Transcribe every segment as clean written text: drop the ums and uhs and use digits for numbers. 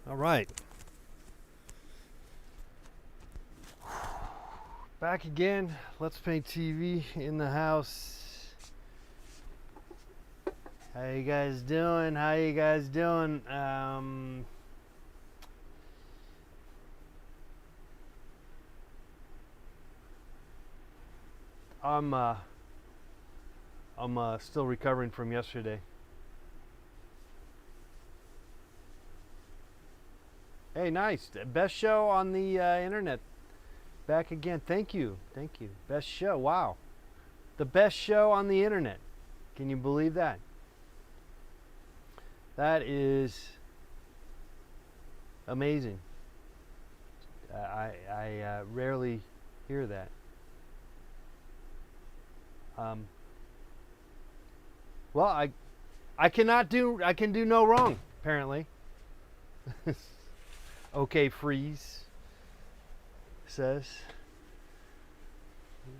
All right. Back again. Let's Paint TV in the house. How you guys doing? How you guys doing? I'm still recovering from yesterday. Hey, nice. Best show on the internet. Back again. Thank you. Thank you. Best show. Wow. The best show on the internet. Can you believe that? That is amazing. I rarely hear that. Well, I can do no wrong, apparently. Okay, freeze says.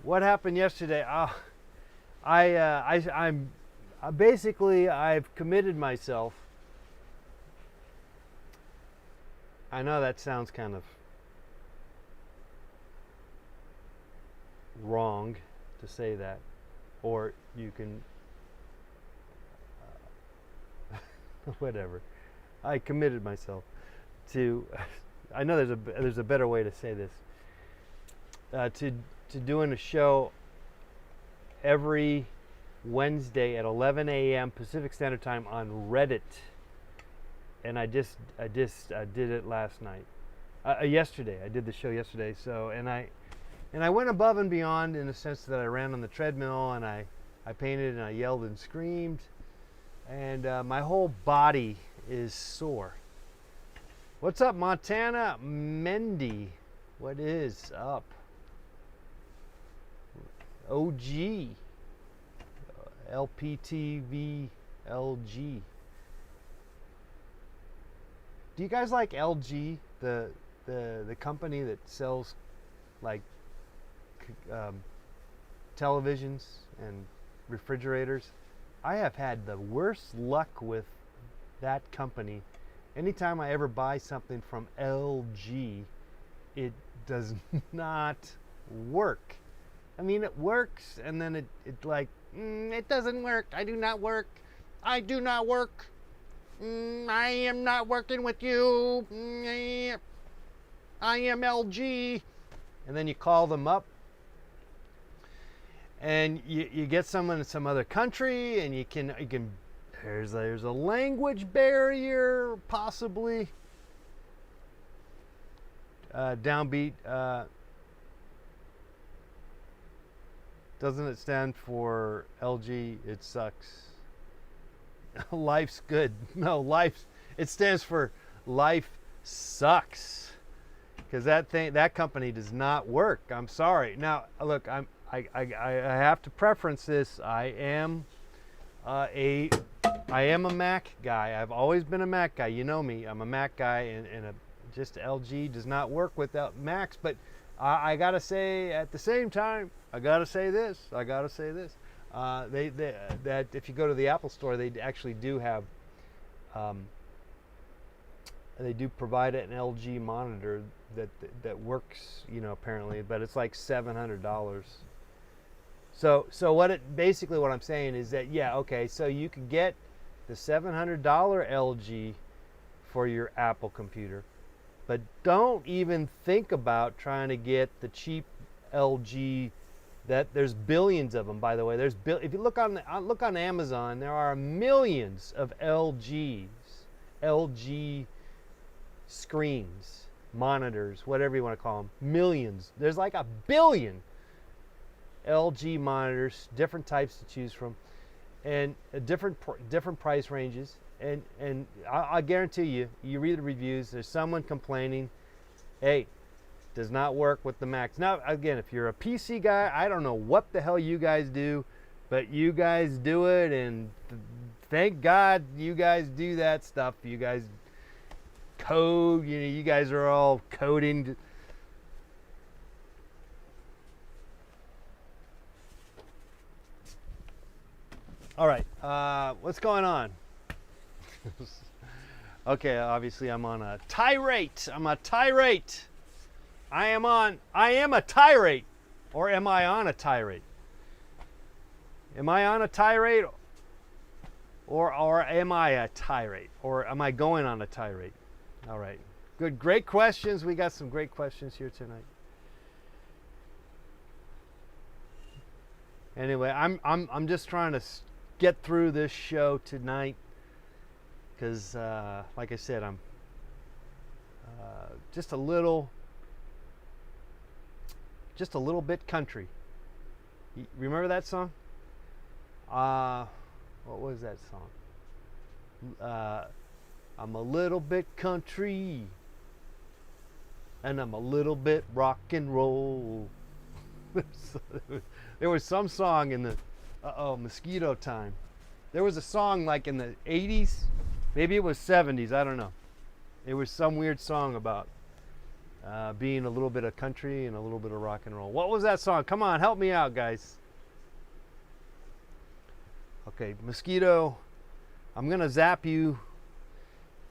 What happened yesterday? I'm basically I've committed myself. I know that sounds kind of wrong to say that, or you can whatever. I committed myself to. I know there's a better way to say this. To doing a show every Wednesday at 11 a.m. Pacific Standard Time on Reddit, and I did it last night. Yesterday, I did the show yesterday. So and I went above and beyond in the sense that I ran on the treadmill and I painted and I yelled and screamed, and my whole body is sore. What's up, Montana Mendy? What is up? OG LPTVLG. Do you guys like LG, the company that sells like televisions and refrigerators? I have had the worst luck with that company. Anytime I ever buy something from LG, it does not work. I mean, it works, and then it it doesn't work. I do not work. I do not work. I am not working with you. I am LG. And then you call them up, and you get someone in some other country, and you can there's a language barrier possibly. Downbeat. Doesn't it stand for LG? It sucks. Life's good. No, it stands for life sucks. Because that company does not work. I'm sorry. Now, look, I have to preference this. I am a Mac guy. I've always been a Mac guy. You know me. I'm a Mac guy, and just LG does not work without Macs. But I gotta say, at the same time, I gotta say this. That if you go to the Apple Store, they actually do have. They do provide an LG monitor that works, apparently, but it's like $700. So what I'm saying is that, yeah, okay, so you could get the $700 LG for your Apple computer, but don't even think about trying to get the cheap LG. That there's billions of them, by the way. If you look on Amazon, there are millions of LG screens, monitors, whatever you want to call them. Millions. There's like 1 billion LG monitors, different types to choose from, and different price ranges. And I guarantee you read the reviews. There's someone complaining, hey, does not work with the Macs. Now, again, if you're a PC guy, I don't know what the hell you guys do, but you guys do it, and thank God you guys do that stuff. You guys code, you guys are all coding. All right, what's going on? Okay, obviously I'm on a tirade. I'm a tirade. I am a tirade. Or am I on a tirade? Am I on a tirade? Or am I a tirade? Or am I going on a tirade? All right. Good, great questions. We got some great questions here tonight. Anyway, I'm just trying to get through this show tonight because, like I said, I'm just a little bit country. You remember that song? What was that song? I'm a little bit country, and I'm a little bit rock and roll. There was some song in the Mosquito time. There was a song like in the 80s, maybe it was 70s, I don't know. It was some weird song about being a little bit of country and a little bit of rock and roll. What was that song? Come on, help me out, guys. Okay, Mosquito, I'm gonna zap you.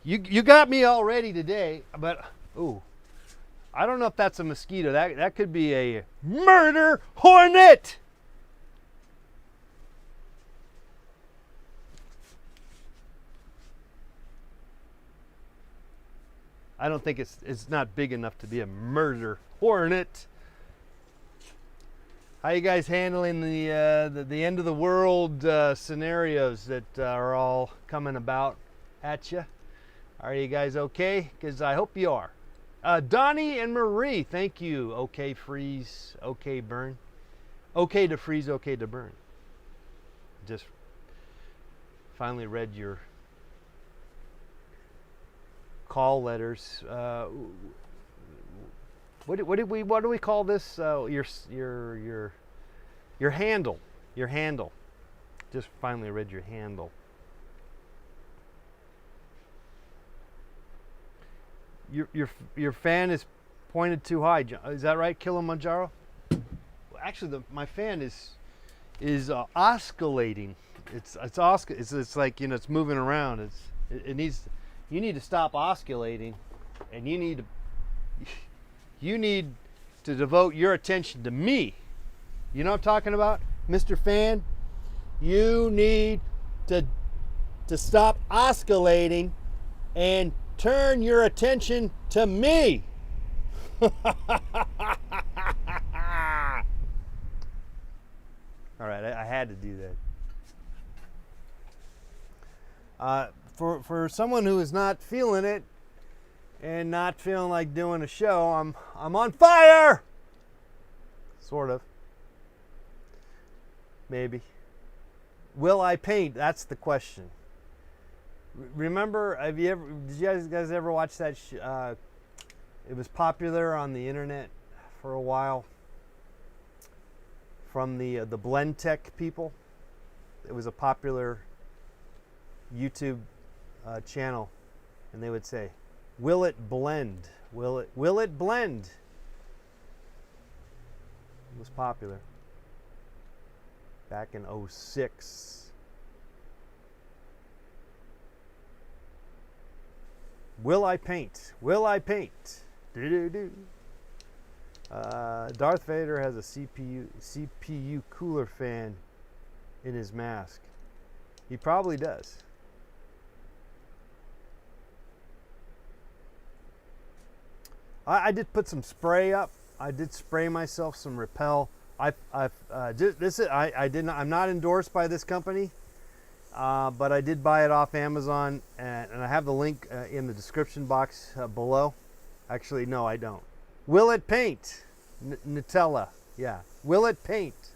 You got me already today, but ooh, I don't know if that's a mosquito. That could be a murder hornet. I don't think it's not big enough to be a murder hornet. How you guys handling the end of the world scenarios that are all coming about at you? Are you guys okay? Because I hope you are. Donnie and Marie, thank you. Okay, freeze. Okay, burn. Okay to freeze. Okay to burn. Just finally read your call letters. What do we call this? Your handle. Your handle. Just finally read your handle. Your fan is pointed too high. Is that right, Kilimanjaro? Actually, my fan is oscillating. It's like, you know, it's moving around. It needs. You need to stop oscillating, and you need to devote your attention to me. You know what I'm talking about, Mr. Fan? You need to stop oscillating and turn your attention to me. All right, I had to do that. For someone who is not feeling it and not feeling like doing a show, I'm on fire. Sort of. Maybe. Will I paint? That's the question. Remember, did you guys ever watch that? It was popular on the internet for a while. From the Blend Tech people. It was a popular YouTube channel, and they would say, "Will it blend? Will it blend?" It was popular back in 06. Will I paint? Will I paint? Do-do-do. Darth Vader has a CPU cooler fan in his mask. He probably does. I did put some spray up. I did spray myself some Repel. I'm not endorsed by this company, but I did buy it off Amazon, and I have the link in the description box below. Actually, no, I don't. Will it paint? Nutella, yeah. Will it paint?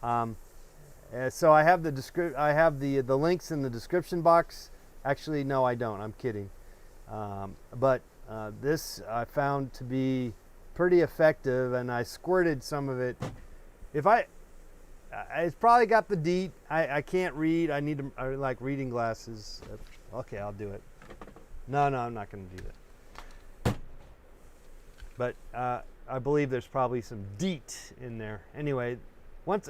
So I have the links in the description box. Actually, no, I don't. I'm kidding. But this I found to be pretty effective, and I squirted some of it. It's probably got the DEET. I can't read. I like reading glasses. Okay, I'll do it. No, I'm not going to do that. But I believe there's probably some DEET in there. Anyway,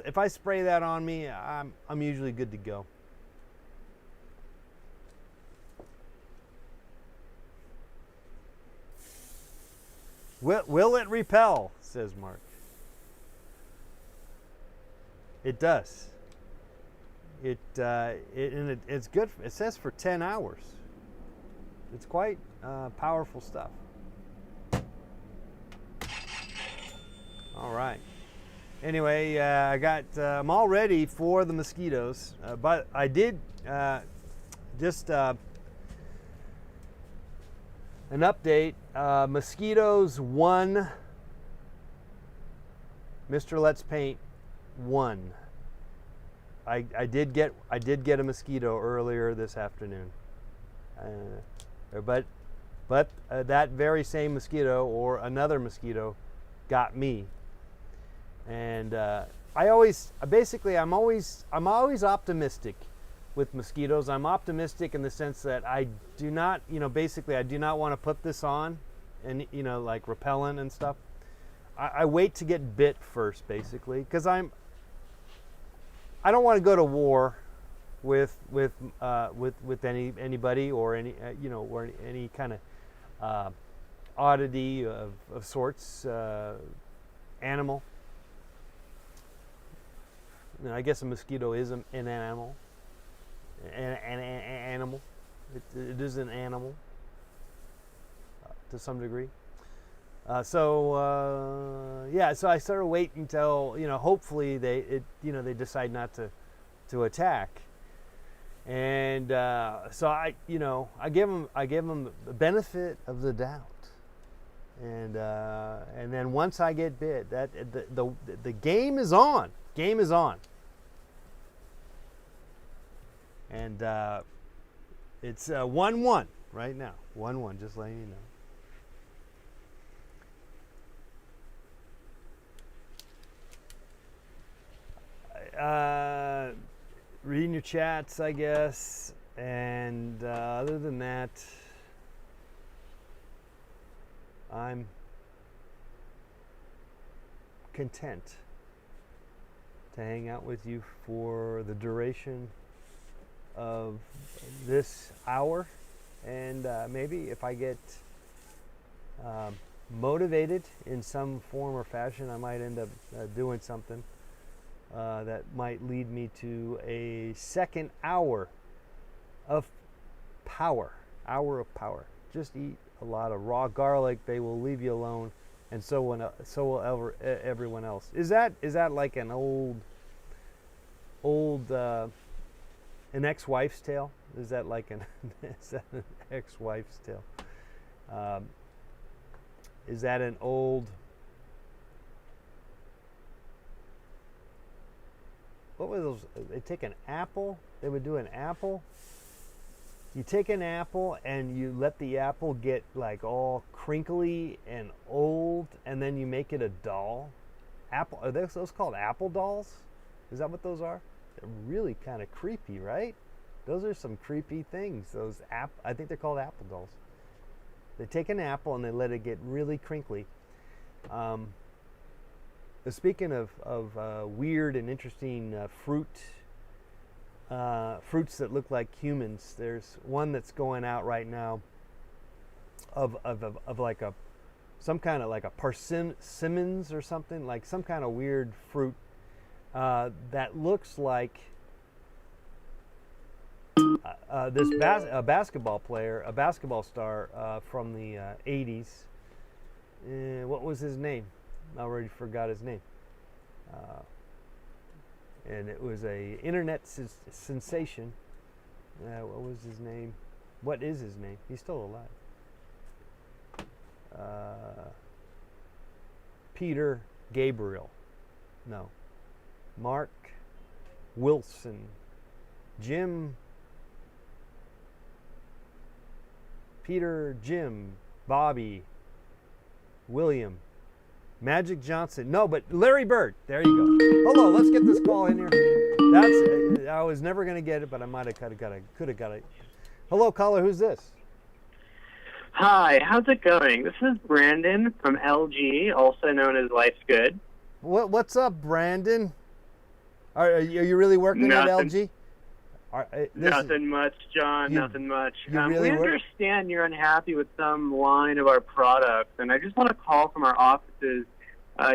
if I spray that on me, I'm usually good to go. Will it repel? Says Mark. It does. It's good. It says for 10 hours. It's quite powerful stuff. All right. Anyway, I'm all ready for the mosquitoes, but I did just an update. Mosquitoes won. Mr. Let's Paint won. I did get a mosquito earlier this afternoon, but that very same mosquito or another mosquito got me. And I'm always optimistic with mosquitoes. I'm optimistic in the sense that I do not want to put this on, and like repellent and stuff. I wait to get bit first, basically, because I don't want to go to war with anybody or any kind of oddity of sorts, animal. I guess a mosquito is an animal. An animal. It is an animal to some degree. So I sort of wait until hopefully they decide not to attack, and so I give them the benefit of the doubt, and then once I get bit, that the game is on. Game is on. And it's 1-1 right now. 1-1, just letting you know. Reading your chats, I guess. And other than that, I'm content to hang out with you for the duration of this hour, and maybe if I get motivated in some form or fashion, I might end up doing something that might lead me to a second hour of power. Just eat a lot of raw garlic. They will leave you alone, and so will everyone else. Is that like an old an ex-wife's tale? Is that like an ex-wife's tale? Is that an old? What were those? They take an apple. They would do an apple. You take an apple and you let the apple get like all crinkly and old, and then you make it a doll. Are those called apple dolls? Is that what those are? They're really kind of creepy, right? Those are some creepy things. I think they're called apple dolls. They take an apple and they let it get really crinkly. Speaking of weird and interesting fruits that look like humans, there's one that's going out right now of like some kind of like a persimmons or something, like some kind of weird fruit that looks like a basketball player, a basketball star from the 80s. What was his name? I already forgot his name. And it was a internet sensation. What was his name? What is his name? He's still alive. Peter Gabriel. No. Mark Wilson. Jim. Peter, Jim, Bobby, William, Magic Johnson. No, but Larry Bird. There you go. Hello, let's get this call in here. I was never going to get it, but I might have could have got it. Hello, caller. Who's this? Hi, how's it going? This is Brandon from LG, also known as Life's Good. What's up, Brandon? Are you really working at LG? Nothing much, John. Nothing much. Really we understand you're unhappy with some line of our products, and I just want to call from our offices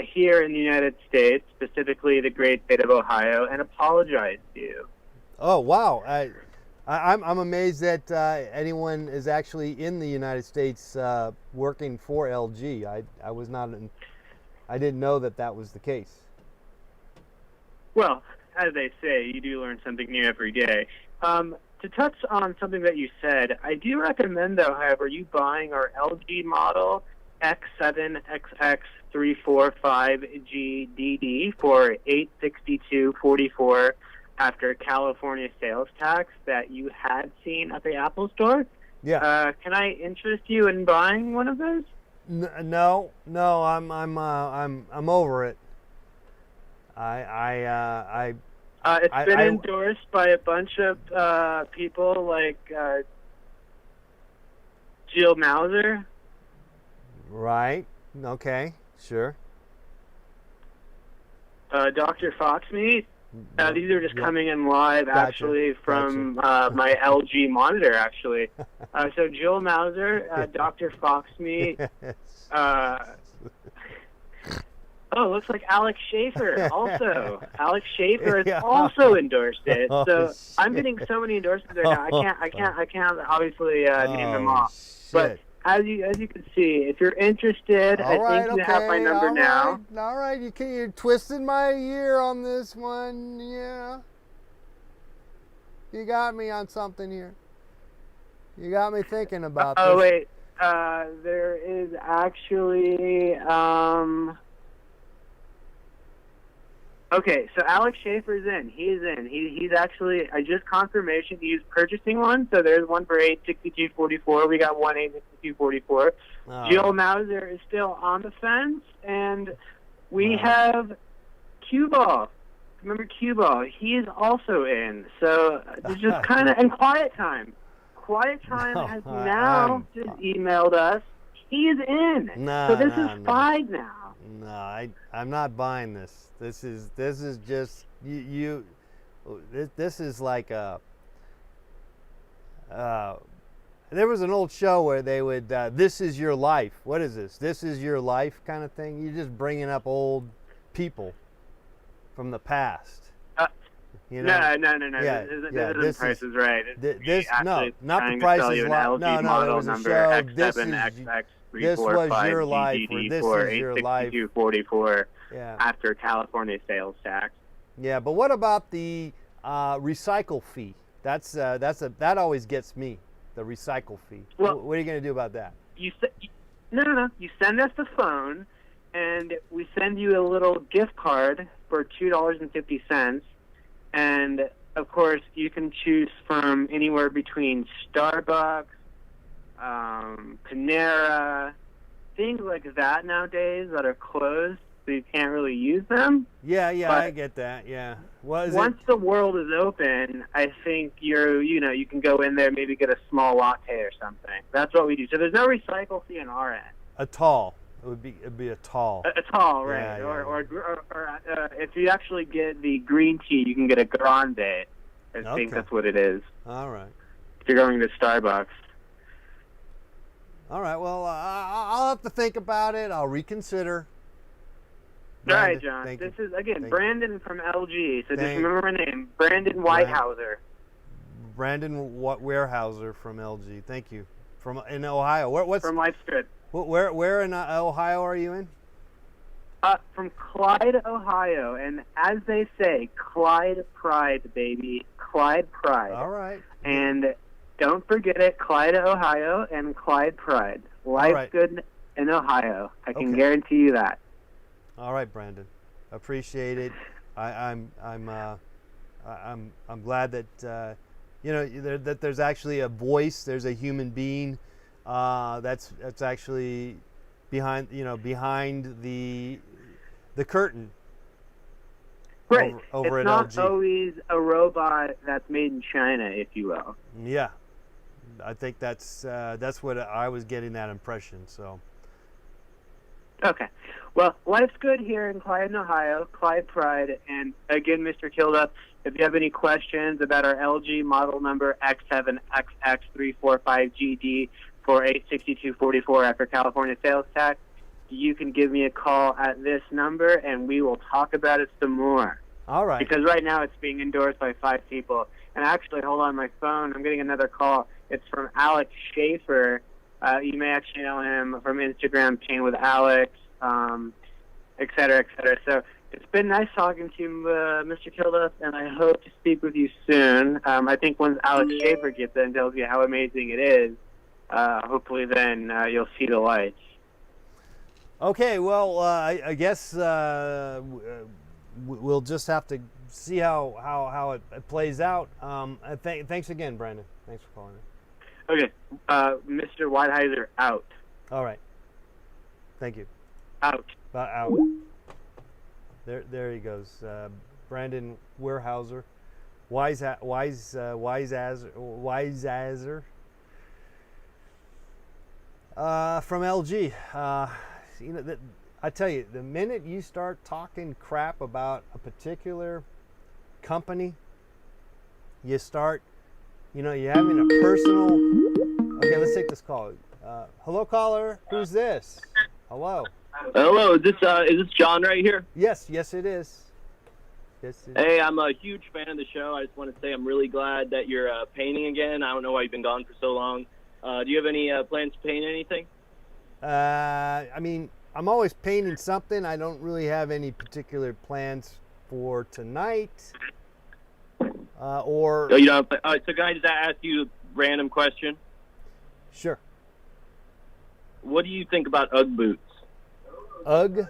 here in the United States, specifically the great state of Ohio, and apologize to you. Oh wow! I'm amazed that anyone is actually in the United States working for LG. I was not. I didn't know that was the case. Well, as they say, you do learn something new every day. To touch on something that you said, I do recommend, though, however, you buying our LG model X7XX345GDD for $862.44 after California sales tax that you had seen at the Apple Store. Yeah. Can I interest you in buying one of those? No, I'm over it. It's been endorsed by a bunch of people like Jill Mauser. Right. Okay. Sure. Dr. Foxmeat. These are just coming in live, actually, from my LG monitor, actually. So Jill Mauser, Dr. Foxmeat. Oh, it looks like Alex Schaefer also. Alex Schaefer has also endorsed it. So I'm getting so many endorsements right now. I can't obviously name them all. Shit. But as you can see, if you're interested, I think you have my number now. All right, you're twisting my ear on this one. Yeah. You got me on something here. You got me thinking about this. Oh wait, there is actually. Okay, so Alex Schaefer's in. He's in. He's actually. I just confirmation he's purchasing one. So there's one for $862.44. We got one $862.44. Jill Mauser is still on the fence, and we have Cue Ball. Remember Cue Ball? He's also in. So there's just kind of and Quiet Time. Quiet Time has now just emailed us. He's in. So this is 5 now. No, I'm not buying this. This is just you. This is like a. There was an old show where they would. This is your life. What is this? This is your life kind of thing. You're just bringing up old people from the past. You know? No. Yeah, this Price is Right. No, not the Price is Right. No, there was a show. This was your life, or this is your life. $862.44 after California sales tax. Yeah, but what about the recycle fee? That always gets me. The recycle fee. Well, what are you going to do about that? No. You send us the phone, and we send you a little gift card for $2.50. And of course, you can choose from anywhere between Starbucks, Panera, things like that nowadays that are closed, so you can't really use them. Yeah, I get that. Yeah. Once the world is open, I think you can go in there, maybe get a small latte or something. That's what we do. So there's no recycle fee on our end. A tall. It'd be a tall. A tall, right? Yeah. Or if you actually get the green tea, you can get a grande. I think that's what it is. All right. If you're going to Starbucks. All right. Well, I'll have to think about it. I'll reconsider. All right, John. This is again Brandon from LG. So just remember my name, Brandon Whitehauser. Brandon Warehouser from LG. Thank you. In Ohio. What's from Life's Good. Where in Ohio are you in? From Clyde, Ohio, and as they say, Clyde Pride, baby, Clyde Pride. All right. And don't forget it, Clyde, Ohio, and Clyde Pride. Life's good in Ohio. I can guarantee you that. All right, Brandon. Appreciate it. I'm glad that that there's actually a voice. There's a human being that's actually behind the curtain. Right. Over it's at not LG. Always a robot that's made in China, if you will. Yeah, I think that's what I was getting that impression. So. Okay. Well, life's good here in Clyde, Ohio, Clyde Pride. And again, Mr. Kilduff, if you have any questions about our LG model number X7XX345GD for 86244 after California sales tax, you can give me a call at this number, and we will talk about it some more. All right. Because right now it's being endorsed by 5 people. And actually, hold on, my phone, I'm getting another call. It's from Alex Schaefer. You may actually know him from Instagram, Pain with Alex, et cetera, et cetera. So it's been nice talking to you, Mr. Kilduff, and I hope to speak with you soon. I think once Alex Schaefer gets in and tells you how amazing it is, hopefully then you'll see the lights. Okay, well, I guess we'll just have to see how it plays out. Thanks again, Brandon. Thanks for calling in. Okay, Mr. Weidheiser, out. All right. Thank you. Out. Out. There he goes. Brandon Weyerhaeuser, Weisazer, from LG. I tell you, the minute you start talking crap about a particular company, you start, you're having a personal. Okay, let's take this call. Hello, caller. Who's this? Hello. Hello. Is this John right here? Yes, it is. Hey, I'm a huge fan of the show. I just want to say I'm really glad that you're painting again. I don't know why you've been gone for so long. Do you have any plans to paint anything? I mean, I'm always painting something. I don't really have any particular plans for tonight. Or. Oh, you don't. All right. So, can I just ask you a random question? Sure. What do you think about Ugg Boots? Ugg?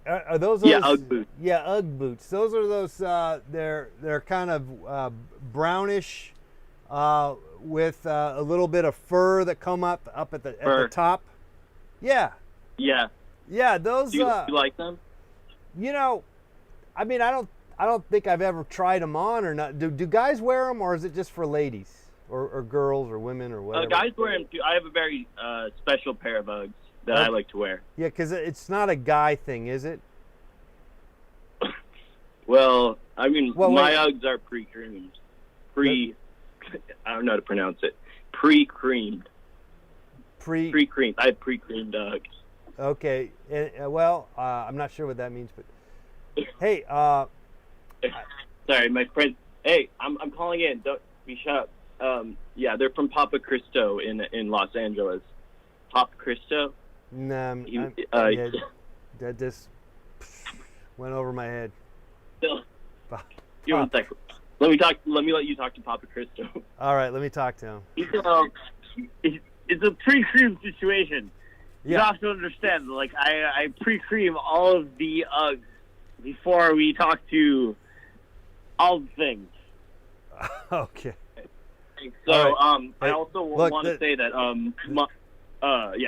Are those? Yeah, Ugg Boots. Yeah, Ugg Boots. Those are those. They're kind of brownish, with a little bit of fur that come up at the top. Yeah. Yeah. Yeah, those. Do you like them? I mean, I don't think I've ever tried them on or not. Do guys wear them, or is it just for ladies or girls or women or whatever? Guys wear them too. I have a very special pair of Uggs that I like to wear. Yeah, because it's not a guy thing, is it? Well, I mean, my Uggs are pre-creamed. I don't know how to pronounce it. Pre-creamed. Pre-creamed. I have pre-creamed Uggs. Okay. Well, I'm not sure what that means, but hey. Sorry, my friend. Hey, I'm calling in. Don't be shut up. Yeah, they're from Papa Cristo in Los Angeles. Papa Cristo. Nah, that just went over my head. Give me 1 second. Let me let you talk to Papa Cristo. All right, let me talk to him. It's a pre-cream situation. You have to understand, like, I pre-cream all of the Uggs before we talk to all the things. Okay. So, I also want to say that,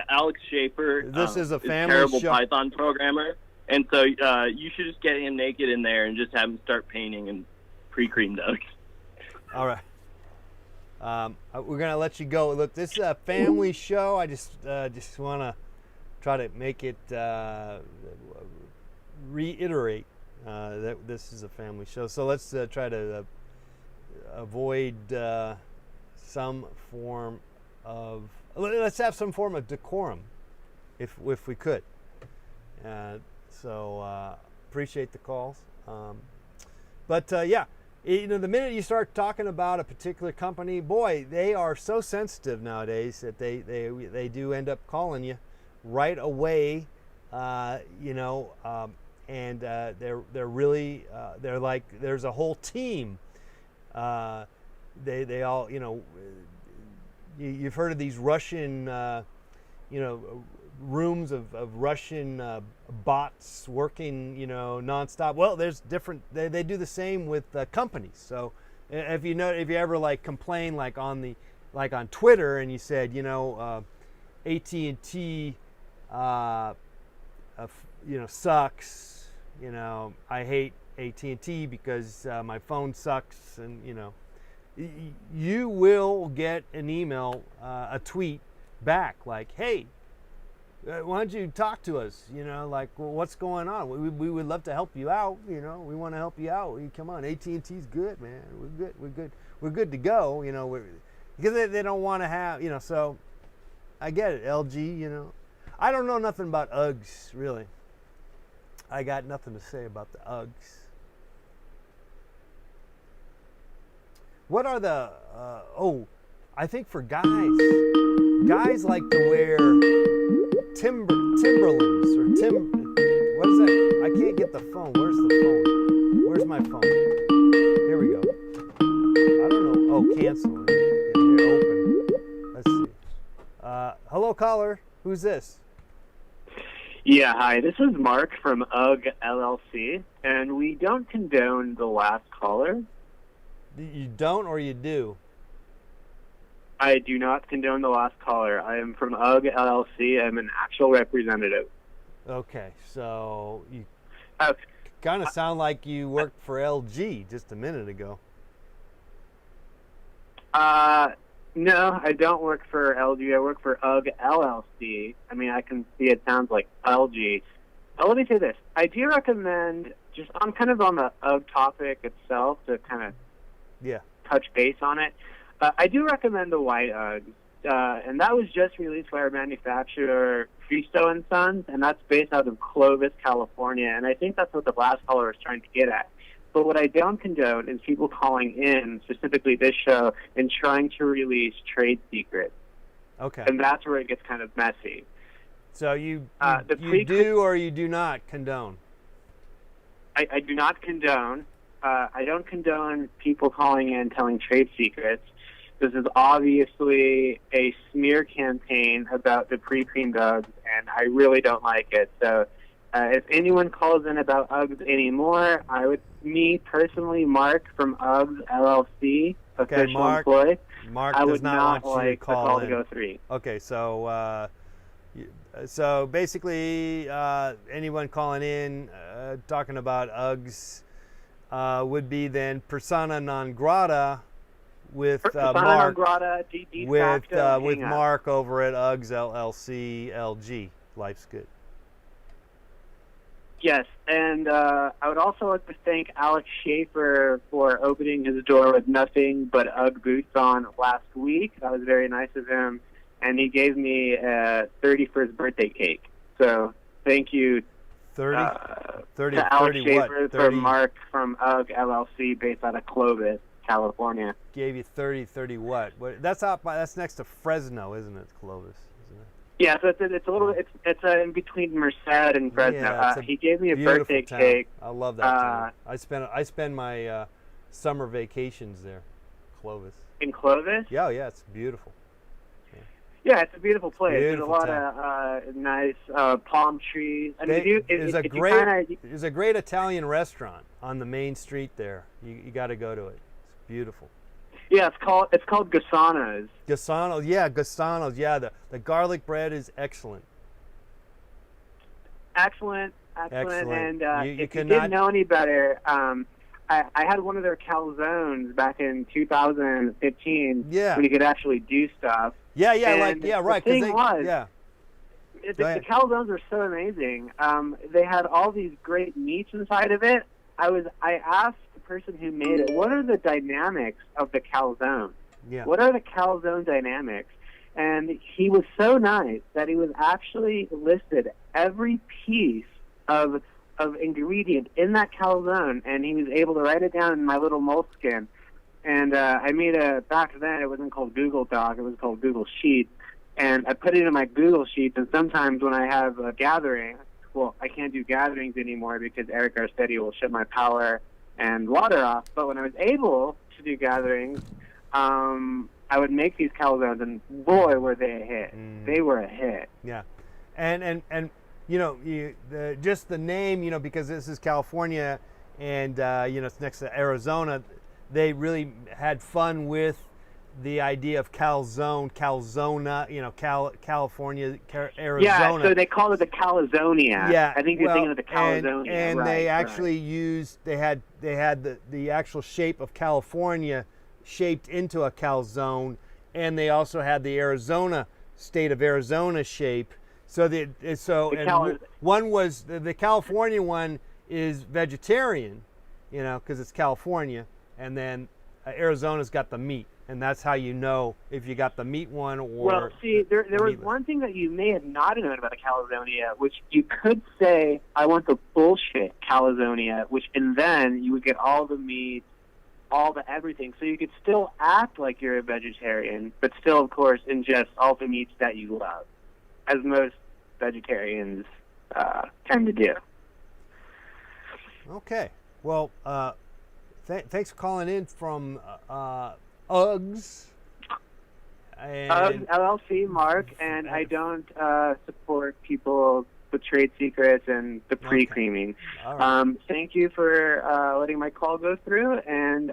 Alex Schaefer this is a family terrible show. Python programmer, and so you should just get him naked in there and just have him start painting and pre-creamed Uggs. All right. We're gonna let you go. Look, this is a family show. I just want to try to make it reiterate that this is a family show. So let's try to avoid some form of. Let's have some form of decorum, if we could. So appreciate the calls. But the minute you start talking about a particular company, boy, they are so sensitive nowadays that they do end up calling you right away. And they're really they're like there's a whole team. They all you've heard of these Russian rooms of Russian bots working nonstop. Well, there's different. They do the same with companies. So if you ever like complain like on Twitter and you said AT&T sucks. I hate AT&T because my phone sucks, and you will get an email, a tweet back like, hey, why don't you talk to us? Like, well, what's going on? We would love to help you out. We want to help you out. Come on, AT&T's good, man. We're good to go. Because they don't want to have, so I get it. LG, I don't know nothing about Uggs, really. I got nothing to say about the Uggs. What are the, I think for guys like to wear Timberlands or what is that? I can't get the phone. Where's the phone? Where's my phone? Here we go. I don't know. Oh, cancel. Here, open. Let's see. Hello, caller. Who's this? Yeah, hi. This is Mark from Ugg LLC, and we don't condone the last caller. You don't, or you do? I do not condone the last caller. I am from Ugg LLC. I'm an actual representative. Okay, so you kind of sound like you worked for LG just a minute ago. No, I don't work for LG. I work for Ugg LLC. I mean, I can see it sounds like LG. Let me say this. I do recommend, just on kind of on the Ugg topic itself, to kind of touch base on it. I do recommend the white Uggs, and that was just released by our manufacturer, Fristo & Sons, and that's based out of Clovis, California, and I think that's what the last caller was trying to get at. But what I don't condone is people calling in, specifically this show, and trying to release trade secrets. Okay. And that's where it gets kind of messy. So you do or you do not condone? I do not condone. I don't condone people calling in telling trade secrets. This is obviously a smear campaign about the pre-creamed Uggs, and I really don't like it. So if anyone calls in about Uggs anymore, me personally, Mark from Uggs LLC, official employee, Mark I does would not want you like to call the call in. to go through. Okay, so basically, anyone calling in talking about Uggs would be then persona non grata with Mark with Mark over at Uggs LLC LG. Life's good. Yes, and I would also like to thank Alex Schaefer for opening his door with nothing but Ugg Boots on last week. That was very nice of him, and he gave me a 31st birthday cake. So thank you to Alex Schaefer for Mark from Ugg LLC based out of Clovis, California. Gave you 30 what? That's next to Fresno, isn't it? Clovis. Yeah, so it's a little. It's in between Merced and Fresno. Yeah, he gave me a birthday town. cake. I love that town. I spend my summer vacations there, Clovis. In Clovis? Yeah, it's beautiful. Yeah, it's a beautiful place. Beautiful There's a lot of nice palm trees. I mean, there's a great Italian restaurant on the main street there. You got to go to it. It's beautiful. Yeah, it's called Gassano's. Gassano's, yeah. The garlic bread is excellent. Excellent. And you if you didn't know any better, I had one of their calzones back in 2015 when you could actually do stuff. Yeah, right. The thing was, the calzones are so amazing. They had all these great meats inside of it. I asked the person who made it, what are the dynamics of the calzone? Yeah. What are the calzone dynamics? And he was so nice that he was actually listed every piece of ingredient in that calzone, and he was able to write it down in my little moleskin. And I made back then it wasn't called Google Doc, it was called Google Sheets, and I put it in my Google Sheets, and sometimes when I have a gathering, well, I can't do gatherings anymore because Eric Garcetti will shut my power and water off, but when I was able to do gatherings, I would make these calzones, and boy, were they a hit. They were a hit. Yeah. And just the name, because this is California and, it's next to Arizona, they really had fun with the idea of calzone, Calzona, California, Arizona. Yeah, so they call it the Calizonia. Yeah, I think you're thinking of the Calizonia. And they actually used, they had the actual shape of California shaped into a calzone, and they also had the state of Arizona shape One was the California one is vegetarian, because it's California, and then Arizona's got the meat, and that's how you know if you got the meat one or. Well, see, there was one thing that you may have not known about a Calizonia, which you could say, I want the bullshit Calizonia, and then you would get all the meat, all the everything, so you could still act like you're a vegetarian, but still, of course, ingest all the meats that you love, as most vegetarians tend to do. Okay. Well, thanks for calling in from Uggs. Uggs LLC, Mark, and I don't support people with trade secrets and the pre-creaming. Okay. Right. Thank you for letting my call go through, and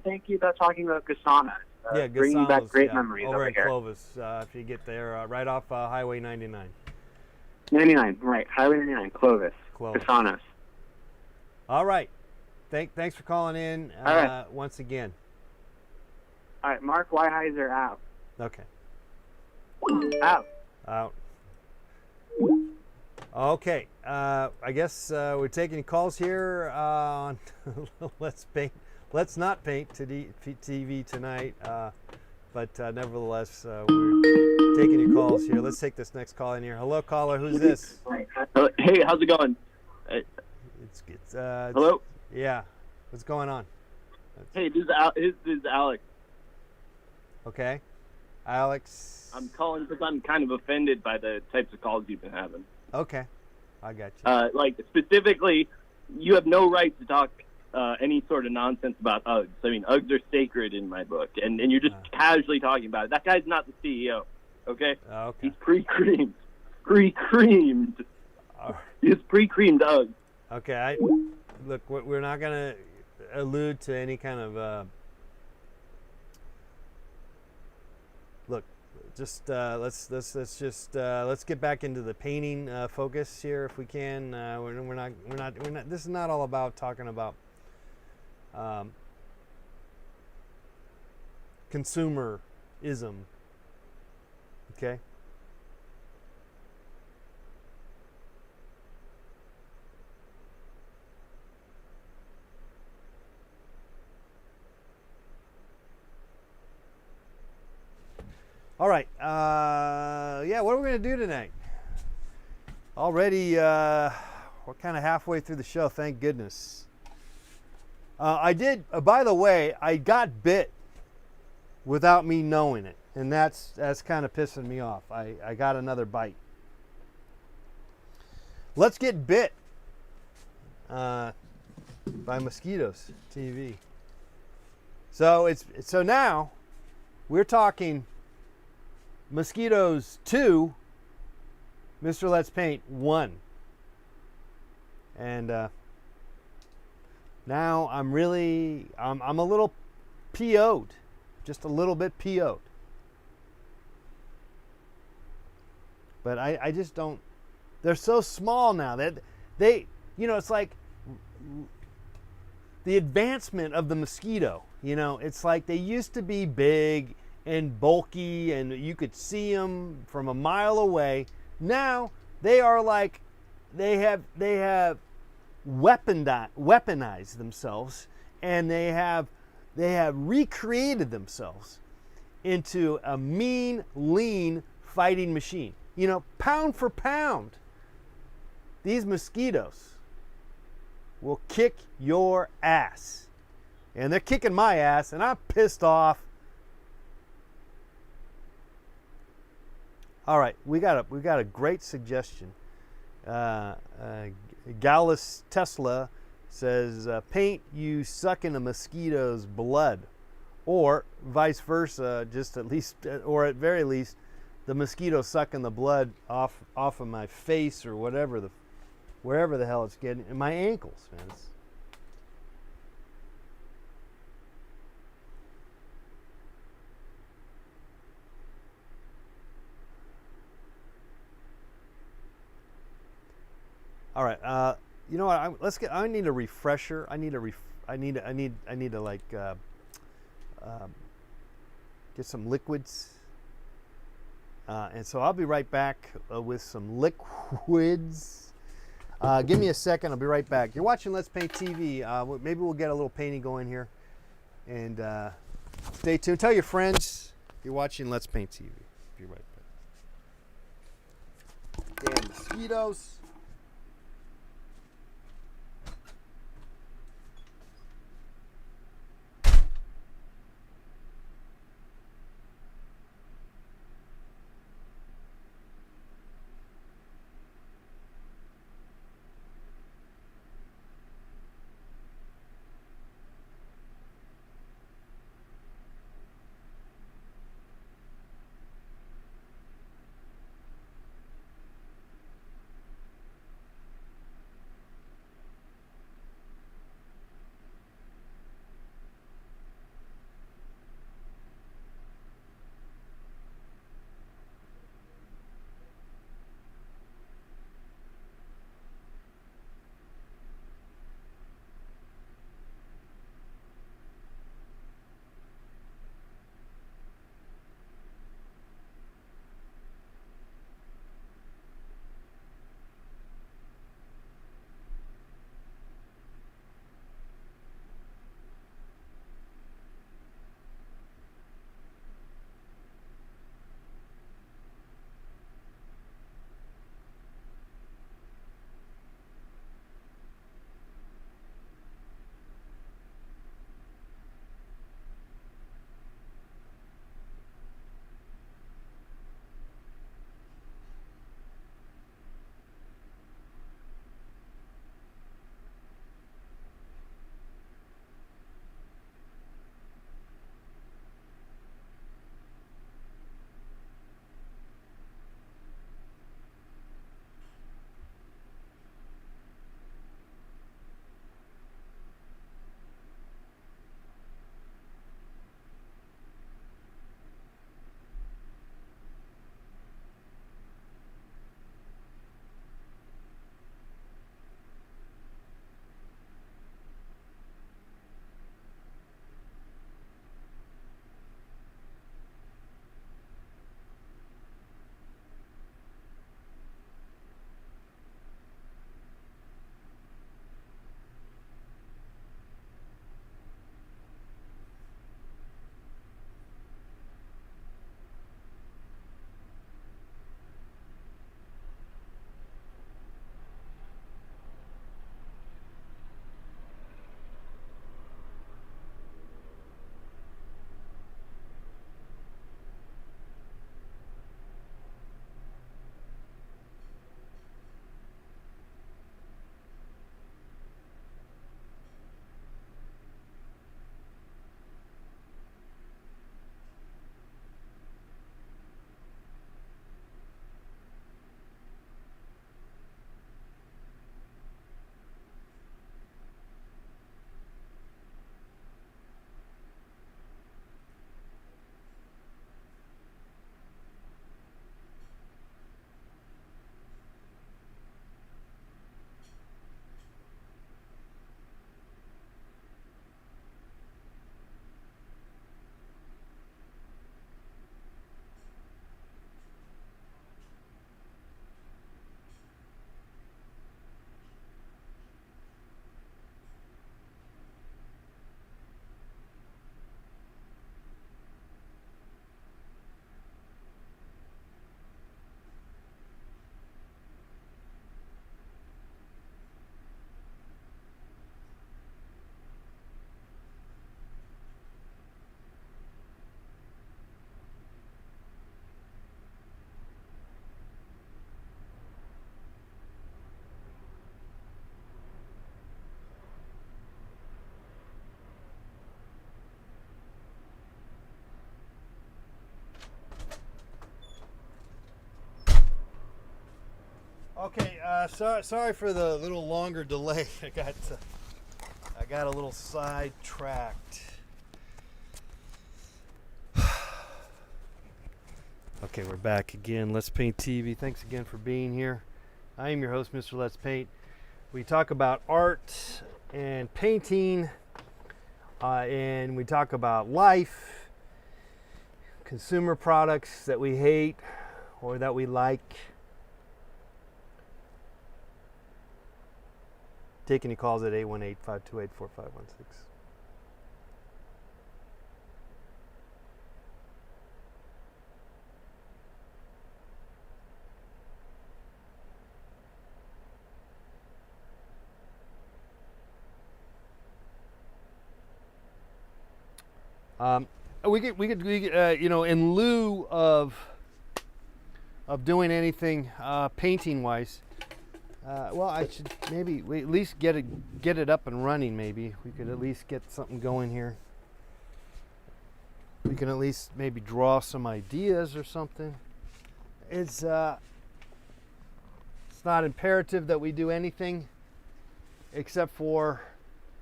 thank you about talking about Gasanas. Bringing back great memories over here. Clovis, if you get there, right off Highway 99. 99, right. Highway 99, Clovis. Gasanas. All right. Thanks for calling in once again. All right, Mark Weiheiser out. Okay. Out. Okay. I guess we're taking calls here on Let's Not Paint TV tonight. But nevertheless, we're taking your calls here. Let's take this next call in here. Hello, caller. Who's this? Hey, how's it going? Hello? Yeah. What's going on? Hey, this is Alex. Okay. Alex. I'm calling because I'm kind of offended by the types of calls you've been having. Okay. I got you. Specifically, you have no right to talk any sort of nonsense about Uggs. I mean, Uggs are sacred in my book, and you're just casually talking about it. That guy's not the CEO, okay? Okay. He's pre-creamed. Pre-creamed. He's pre-creamed Uggs. Okay. Look, we're not going to allude to any kind of... Look, just let's get back into the painting focus here if we can. We're not. This is not all about talking about consumerism. Okay. All right. Yeah, what are we going to do tonight? Already, we're kind of halfway through the show, thank goodness. I did, by the way, I got bit without me knowing it, and that's kind of pissing me off. I got another bite. Let's Get Bit by Mosquitoes TV. So now we're talking Mosquitoes 2, Mr. Let's Paint 1. And now I'm a little PO'd, just a little bit PO'd. But I just don't, they're so small now that they it's like the advancement of the mosquito, it's like they used to be big and bulky and you could see them from a mile away. Now they are like, they have weaponized themselves, and they have recreated themselves into a mean, lean fighting machine. Pound for pound, these mosquitoes will kick your ass. And they're kicking my ass, and I'm pissed off. All right, we got a great suggestion. Gallus Tesla says, paint you sucking a mosquito's blood, or vice versa, or at very least, the mosquito sucking the blood off of my face or wherever the hell it's getting, and my ankles, man. All right. You know what? I need a refresher. I need to like get some liquids. And so I'll be right back with some liquids. Give me a second, I'll be right back. You're watching Let's Paint TV. Maybe we'll get a little painting going here. And stay tuned. Tell your friends you're watching Let's Paint TV. Be right back. Damn mosquitoes. Okay, sorry for the little longer delay. I got a little sidetracked. Okay, we're back again. Let's Paint TV. Thanks again for being here. I am your host, Mr. Let's Paint. We talk about art and painting, and we talk about life, consumer products that we hate, or that we like. Take any calls at 818-528-4516. We could you know, in lieu of doing anything painting wise, well, I should maybe we at least get it up and running. Maybe we could at least get something going here. We can at least maybe draw some ideas or something. It's not imperative that we do anything except for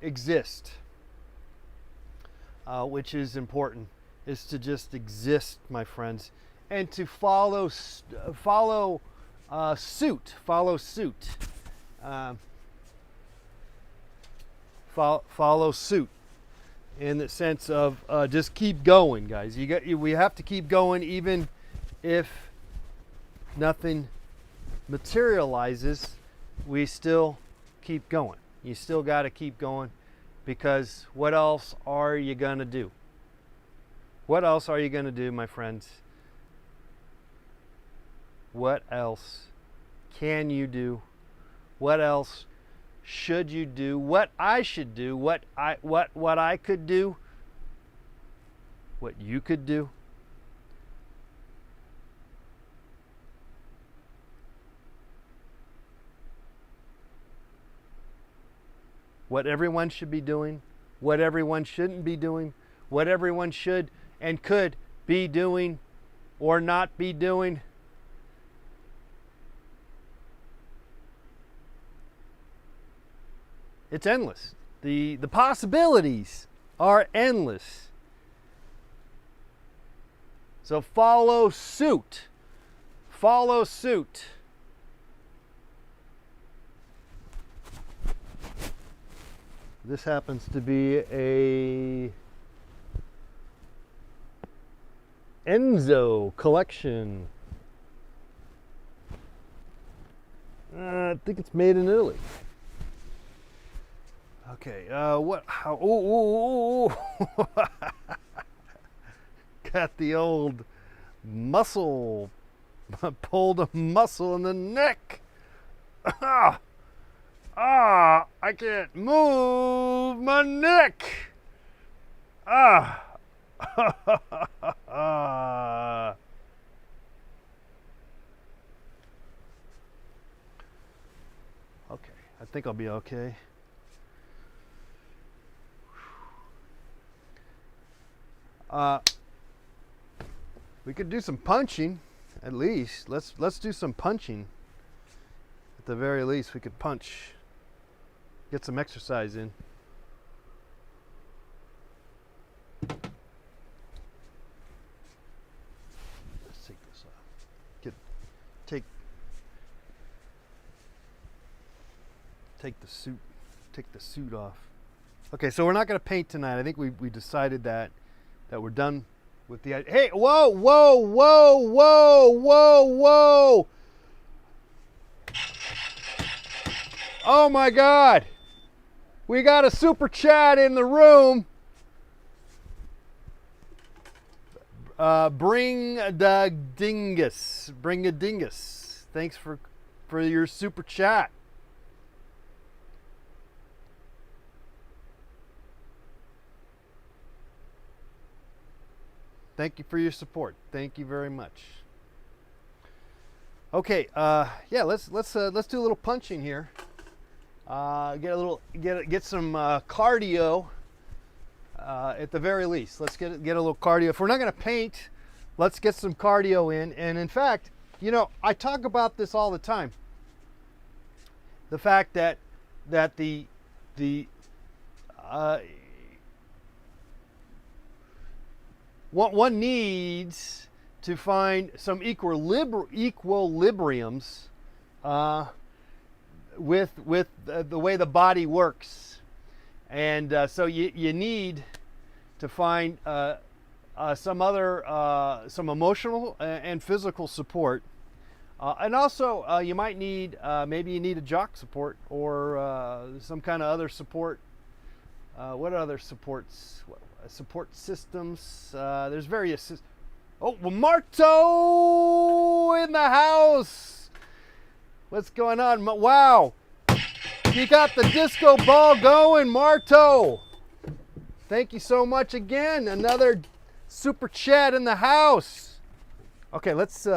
exist, which is important. Is to just exist, my friends, and to follow suit. Follow suit in the sense of just keep going, guys. We have to keep going, even if nothing materializes. We still keep going. You still got to keep going, because what else are you gonna do? What else are you going to do, my friends? What else can you do? What else should you do? What I should do? What I could do? What you could do? What everyone should be doing? What everyone shouldn't be doing? What everyone should and could be doing or not be doing. It's endless. The possibilities are endless. So follow suit. Follow suit. This happens to be a Enzo collection. I think it's made in Italy. Okay, what? How? Oh, got the old muscle. Pulled a muscle in the neck. I can't move my neck. Okay, I think I'll be okay. We could do some punching, at least. Let's do some punching. At the very least, we could punch. Get some exercise in. Let's take this off. Take the suit off. Okay, so we're not going to paint tonight. I think we decided that we're done with the idea. Hey, whoa. Oh my God. We got a super chat in the room. Bring a dingus. Thanks for your super chat. Thank you for your support. Thank you very much. Okay, yeah, let's do a little punching here. Get some cardio at the very least. Let's get a little cardio. If we're not going to paint, let's get some cardio in. And in fact, you know, I talk about this all the time. The fact that one needs to find some equilibriums with the way the body works, and so you need to find some emotional and physical support. And also, you might need, maybe you need a jock support or some kind of other support. What other supports? Support systems. There's various. Oh, well, Marto in the house. What's going on? Wow. You got the disco ball going, Marto. Thank you so much again. Another super chat in the house. Okay, let's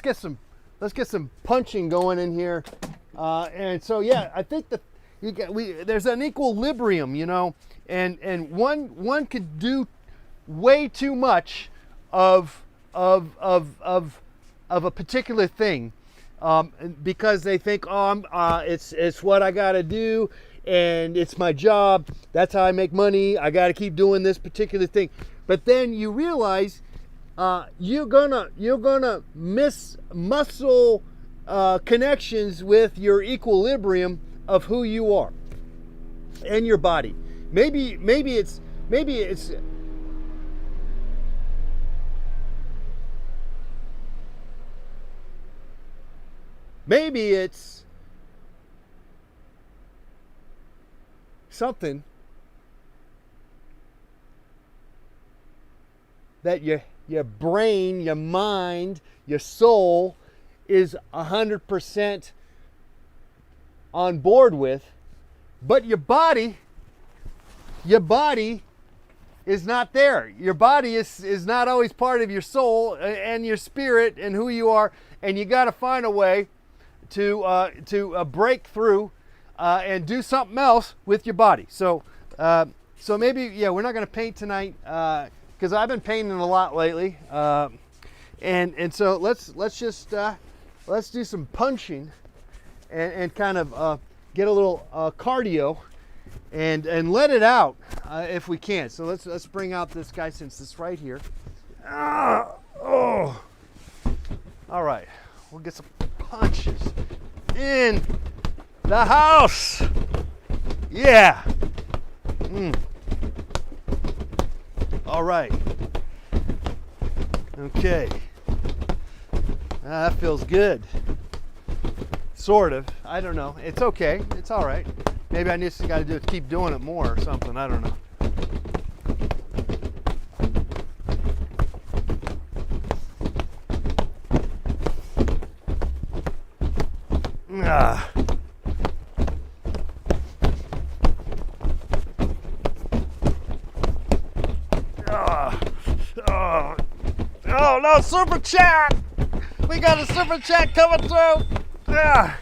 get some punching going in here. And so yeah, I think that there's an equilibrium, you know, and one could do way too much of a particular thing, because they think, it's what I got to do, and it's my job. That's how I make money. I got to keep doing this particular thing. But then you realize you're gonna miss muscle connections with your equilibrium of who you are and your body. Maybe it's something that your brain, your mind, your soul is 100% on board with, but your body is not there. Your body is not always part of your soul and your spirit and who you are, and you got to find a way to break through and do something else with your body. So maybe, yeah, we're not going to paint tonight because I've been painting a lot lately, and so let's do some punching and kind of get a little cardio and let it out if we can. So let's bring out this guy since it's right here. All right, we'll get some punches in the house. Yeah. All right. Okay. That feels good. Sort of. I don't know. It's okay. It's all right. Maybe I just got to keep doing it more or something. I don't know. Oh no, super chat! We got a super chat coming through! Yeah!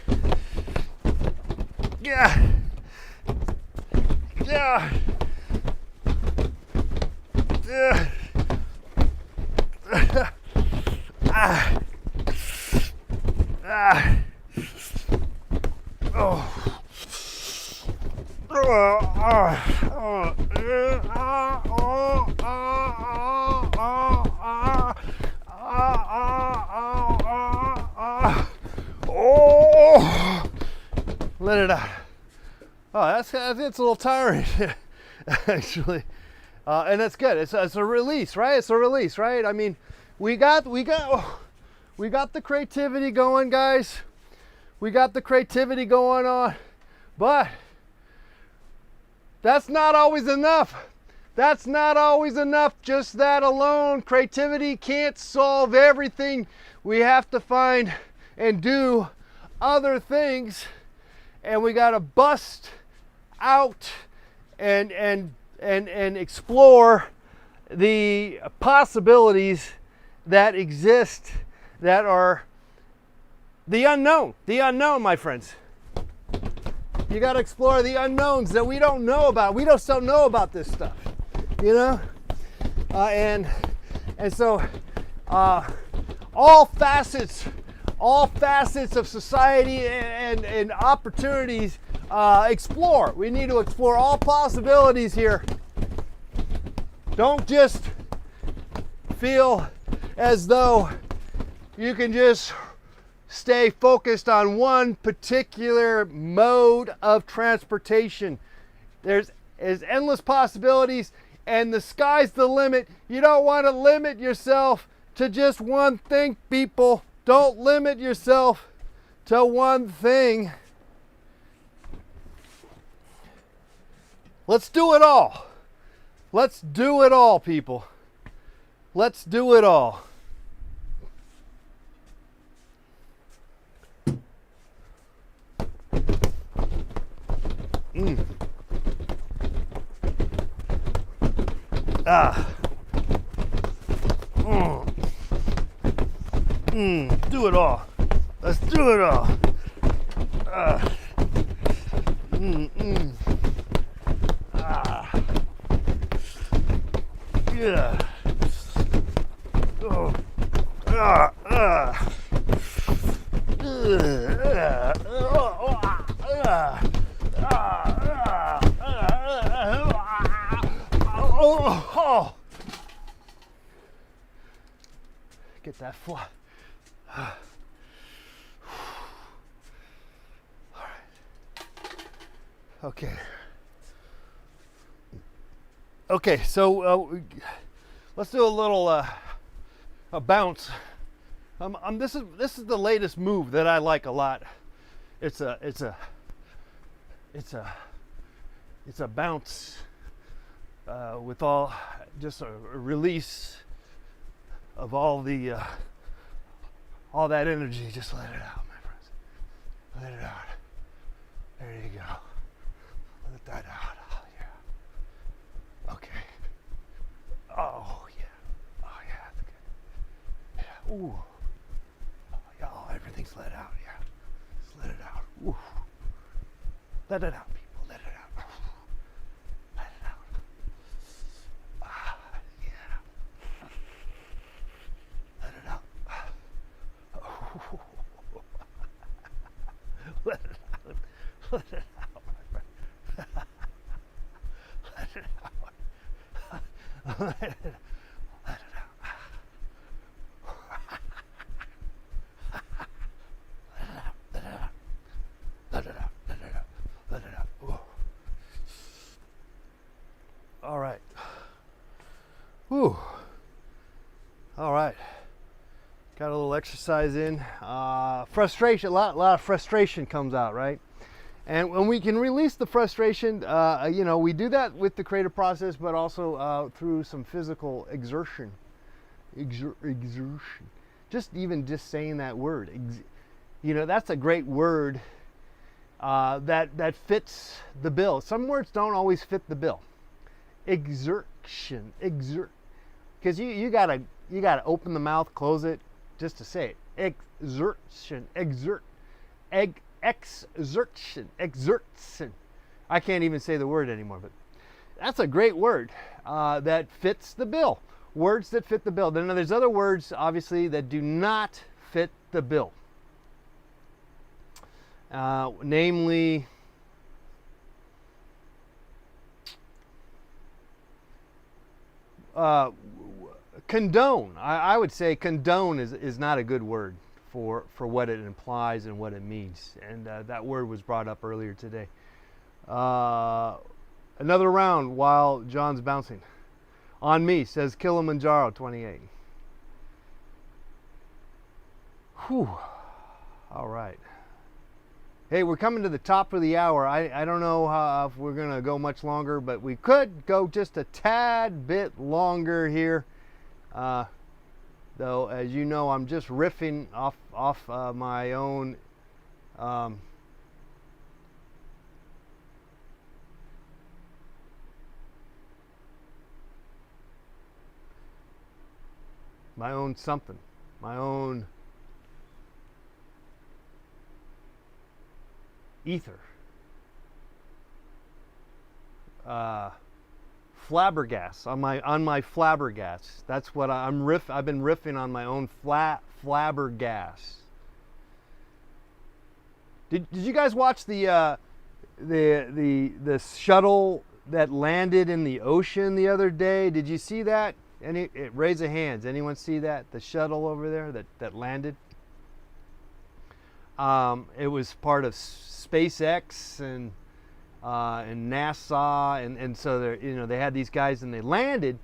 Let it out. Oh, that's a little tiring, actually, and that's good. It's a release, right? It's a release, right? I mean, we got the creativity going, guys. We got the creativity going on, but that's not always enough. That's not always enough. Just that alone, creativity can't solve everything. We have to find and do other things, and we got to bust out and explore the possibilities that exist, that are the unknown, my friends. You got to explore the unknowns that we don't know about. We just don't know about this stuff, you know, and so all facets of society and opportunities. Explore. We need to explore all possibilities here. Don't just feel as though you can just stay focused on one particular mode of transportation. There's endless possibilities, and the sky's the limit. You don't want to limit yourself to just one thing, people. Don't limit yourself to one thing. Let's do it all. Let's do it all, people. Let's do it all. Do it all. Let's do it all. Yeah. Oh. Oh. Get that fly. All right. Okay. Okay, so let's do a little a bounce. This is the latest move that I like a lot. It's a bounce with all just a release of all that energy. Just let it out, my friends. Let it out. There you go. Let that out. Oh yeah. Okay. Oh yeah. Oh yeah. That's good. Yeah. Ooh. Oh yeah. Oh, everything's let out. Yeah. Just let it out. Ooh. Let it out, people. Let it out. Let it out. Ah, yeah. Let it out. Oh. Let it out. Let it out, my friend. Let it out. Let it out. Let it out. Let it out. Let it out. Let it out. Let it out. Whoa. All right. Whew. All right. Got a little exercise in. Frustration, a lot of frustration comes out, right? And when we can release the frustration, we do that with the creative process, but also through some physical exertion. Exertion. Just saying that word. That's a great word that fits the bill. Some words don't always fit the bill. Exertion. Because you gotta open the mouth, close it, just to say it. Exertion. Exertion. I can't even say the word anymore, but that's a great word that fits the bill. Words that fit the bill. Then there's other words, obviously, that do not fit the bill. Namely, condone. I would say condone is not a good word for what it implies and what it means. And that word was brought up earlier today. Another round while John's bouncing. On me, says Kilimanjaro 28. Whew. All right. Hey, we're coming to the top of the hour. I don't know if we're going to go much longer, but we could go just a tad bit longer here. Though, as you know, I'm just riffing off my own something, my own ether. Flabbergas on my flabbergas. That's what I've been riffing on my own flabbergas. Did you guys watch the shuttle that landed in the ocean the other day? Did you see that? Raise of hands. Anyone see that? The shuttle over there that landed? It was part of SpaceX, and and NASA, and so they had these guys, and they landed,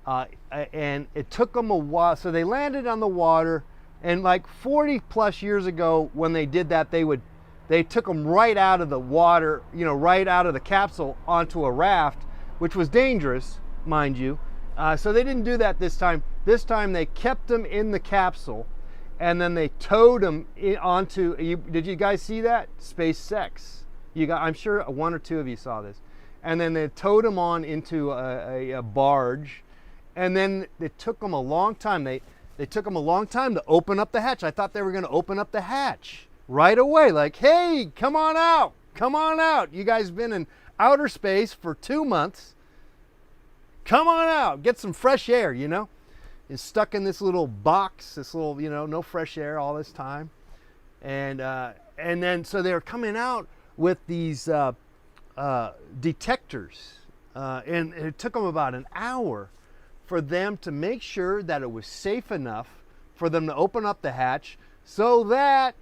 and it took them a while. So they landed on the water, and like 40 plus years ago, when they did that, they took them right out of the water, right out of the capsule onto a raft, which was dangerous, mind you. So they didn't do that this time. This time they kept them in the capsule, and then they towed them onto. Did you guys see that? SpaceX. I'm sure one or two of you saw this. And then they towed them on into a barge, and then it took them a long time. They took them a long time to open up the hatch. I thought they were going to open up the hatch right away, like, hey, come on out, come on out. You guys been in outer space for 2 months. Come on out, get some fresh air, You're stuck in this little box, this little, no fresh air all this time. And then, so they were coming out with these detectors. And it took them about an hour for them to make sure that it was safe enough for them to open up the hatch, so that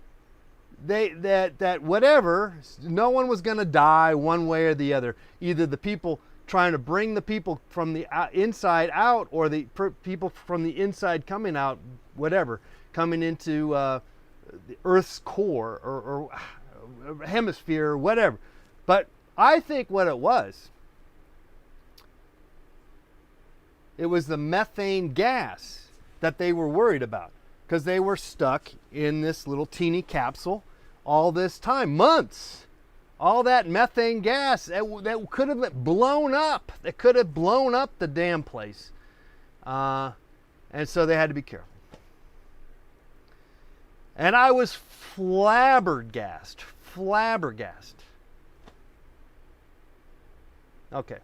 whatever, no one was going to die one way or the other. Either the people trying to bring the people from the inside out, or the people from the inside coming out, whatever, coming into the Earth's core or hemisphere or whatever. But I think what it was the methane gas that they were worried about, because they were stuck in this little teeny capsule all this time, months. All that methane gas that could have blown up. That could have blown up the damn place. And so they had to be careful. And I was flabbergasted. Okay.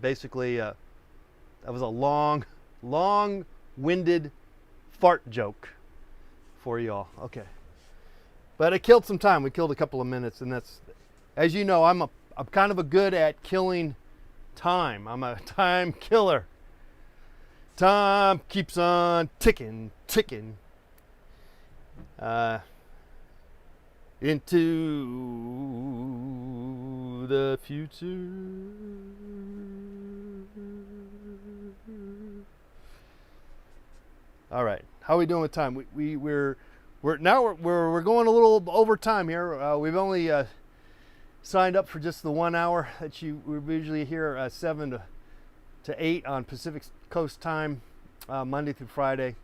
Basically, that was a long-winded fart joke for y'all. Okay. But it killed some time. We killed a couple of minutes, and that's, as you know, I'm kind of good at killing time. I'm a time killer. Time keeps on ticking. Into the future. All right, how are we doing with time? We're going a little over time here. We've only signed up for just the 1 hour that we usually hear 7 to 8 on Pacific Coast time, Monday through Friday.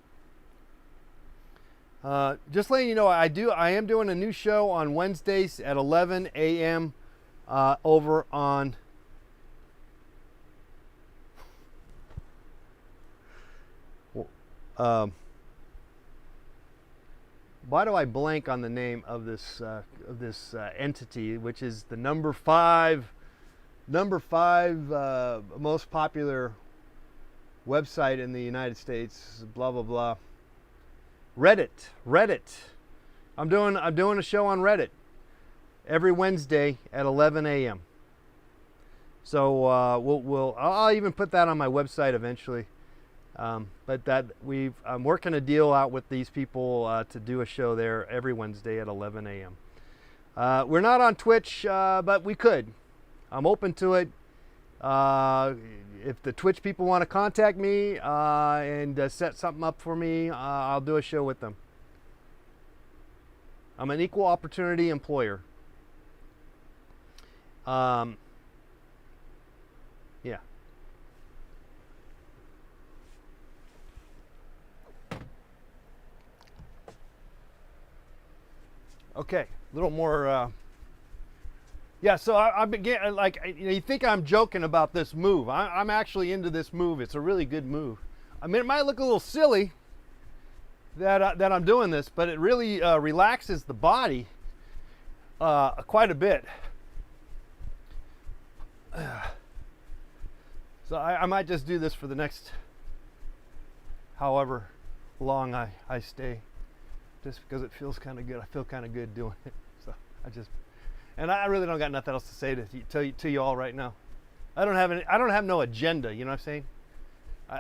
Just letting you know, I am doing a new show on Wednesdays at 11 a.m. Over on why do I blank on the name of this entity, which is the number five most popular website in the United States, blah blah blah. Reddit. I'm doing a show on Reddit every Wednesday at 11 a.m. So I'll even put that on my website eventually. But I'm working a deal out with these people to do a show there every Wednesday at 11 a.m. We're not on Twitch, but we could. I'm open to it. If the Twitch people want to contact me and set something up for me, I'll do a show with them. I'm an equal opportunity employer. Yeah. Okay, a little more. Yeah, so I began, like, you think I'm joking about this move. I'm actually into this move. It's a really good move. I mean, it might look a little silly that I'm doing this, but it really relaxes the body quite a bit. So I might just do this for the next however long I stay, just because it feels kind of good. I feel kind of good doing it. So and I really don't got nothing else to say to you all right now. I don't have no agenda. You know what I'm saying?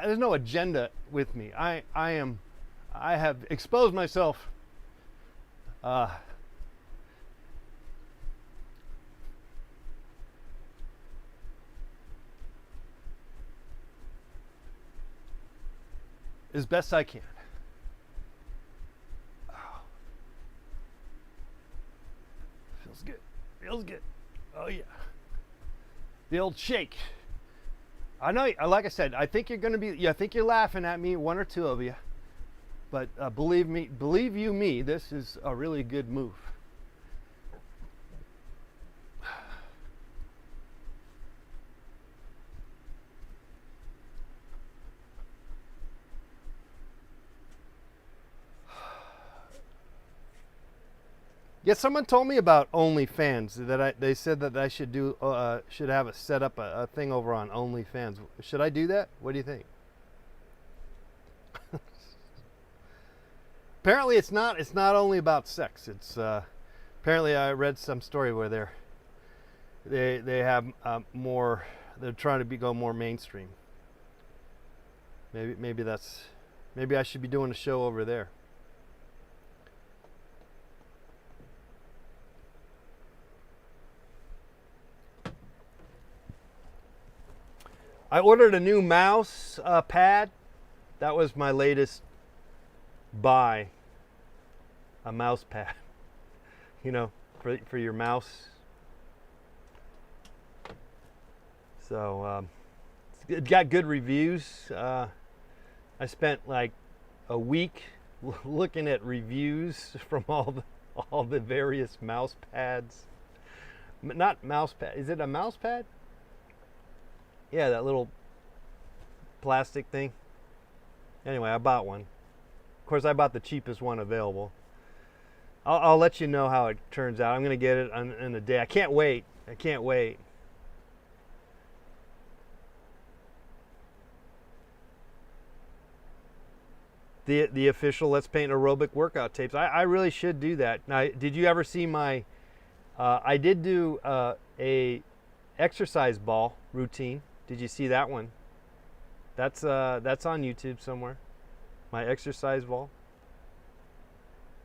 There's no agenda with me. I have exposed myself as best I can. Oh. Feels good. Feels good. Oh yeah. The old shake. I know, like I said, I think you're going to be, I think you're laughing at me, one or two of you. But believe you me, this is a really good move. Yeah, someone told me about OnlyFans. They said that I should have set up a thing over on OnlyFans. Should I do that? What do you think? Apparently, it's not only about sex. It's apparently I read some story where they have more. They're trying to go more mainstream. Maybe I should be doing a show over there. I ordered a new mouse pad. That was my latest buy. A mouse pad. You know, for your mouse. So it got good reviews. I spent like a week looking at reviews from all the various mouse pads. Not mouse pad. Is it a mouse pad? Yeah, that little plastic thing. Anyway, I bought one. Of course, I bought the cheapest one available. I'll let you know how it turns out. I'm going to get it in a day. I can't wait. The official Let's Paint Aerobic workout tapes. I really should do that. Now, did you ever see my... I did do a exercise ball routine. Did you see that one? That's on YouTube somewhere. My exercise ball.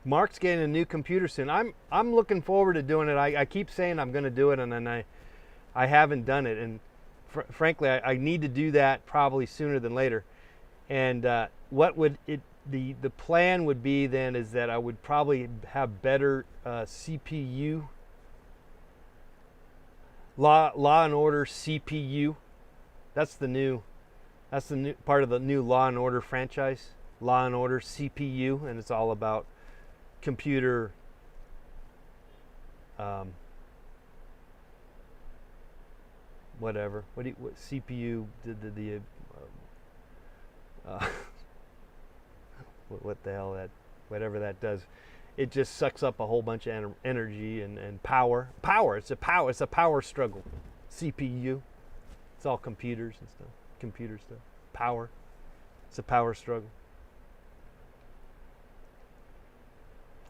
Mark's getting a new computer soon. I'm looking forward to doing it. I keep saying I'm going to do it, and then I haven't done it. And frankly, I need to do that probably sooner than later. And what would the plan would be then is that I would probably have better CPU. Law and Order CPU. That's the new part of the new Law and Order franchise. Law and Order CPU, and it's all about computer whatever. What CPU what the hell whatever that does. It just sucks up a whole bunch of energy and power. It's a power struggle. CPU. It's all computers and stuff. Computer stuff. Power. It's a power struggle.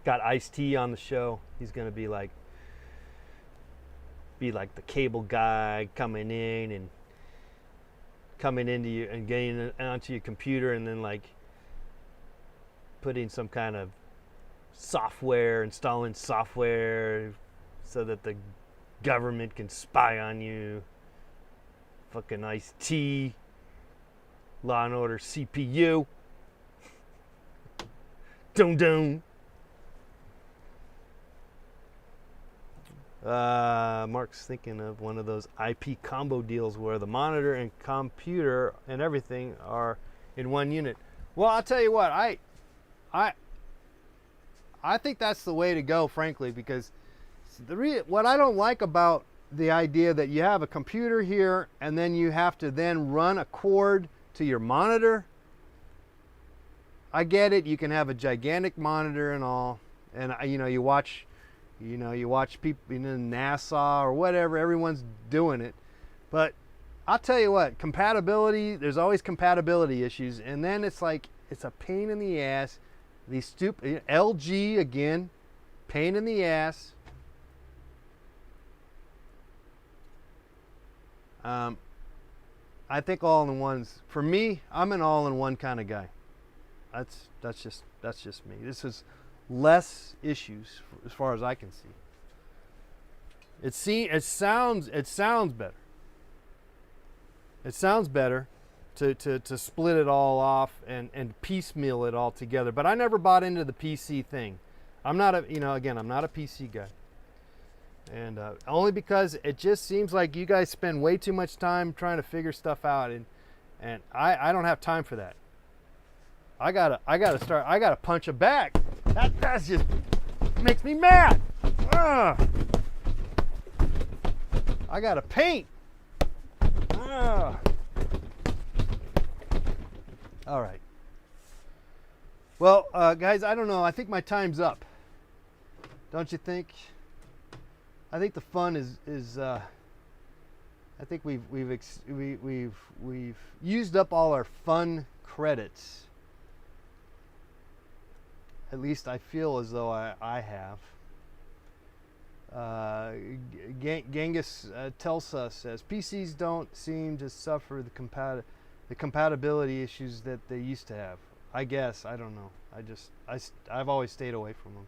Got Ice-T on the show. He's gonna be like the cable guy coming into you and getting onto your computer and then like putting some kind of software, installing software so that the government can spy on you. Fucking Ice-T. Law and Order CPU. Dun. Mark's thinking of one of those IP combo deals where the monitor and computer and everything are in one unit. Well, I'll tell you what, I think that's the way to go, frankly, because what I don't like about the idea that you have a computer here and then you have to then run a cord to your monitor. I get it. You can have a gigantic monitor and all, and you watch people in NASA or whatever. Everyone's doing it, but I'll tell you what, compatibility. There's always compatibility issues, and then it's like it's a pain in the ass. These stupid LG again, pain in the ass. I think all-in-ones. For me, I'm an all-in-one kind of guy. That's just me. This is less issues as far as I can see. It sounds better. It sounds better. to split it all off and piecemeal it all together. But I never bought into the PC thing. I'm not a, again, I'm not a PC guy. And only because it just seems like you guys spend way too much time trying to figure stuff out, and I don't have time for that. I gotta punch a bag. That's just makes me mad. Ugh. I gotta paint. Ugh. All right. Well, guys, I don't know. I think my time's up. Don't you think? I think the fun is I think we've used up all our fun credits. At least I feel as though I have. Genghis Telsa says PCs don't seem to suffer the compatibility issues that they used to have. I guess, I don't know. I've always stayed away from them,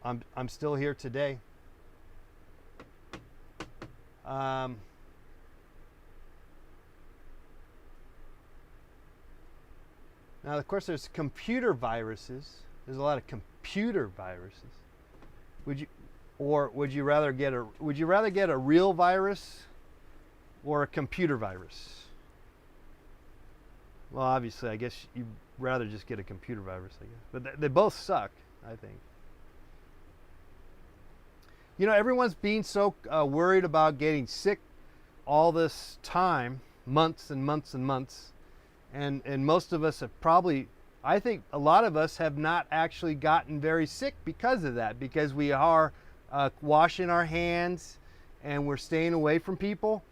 and I'm still here today. Now, of course, there's computer viruses. There's a lot of computer viruses. Would you rather get a real virus or a computer virus? Well, obviously, I guess you'd rather just get a computer virus, I guess. But they both suck, I think. Everyone's being so worried about getting sick all this time, months and months and months. And most of us have probably, I think a lot of us have not actually gotten very sick because of that, because we are washing our hands and we're staying away from people.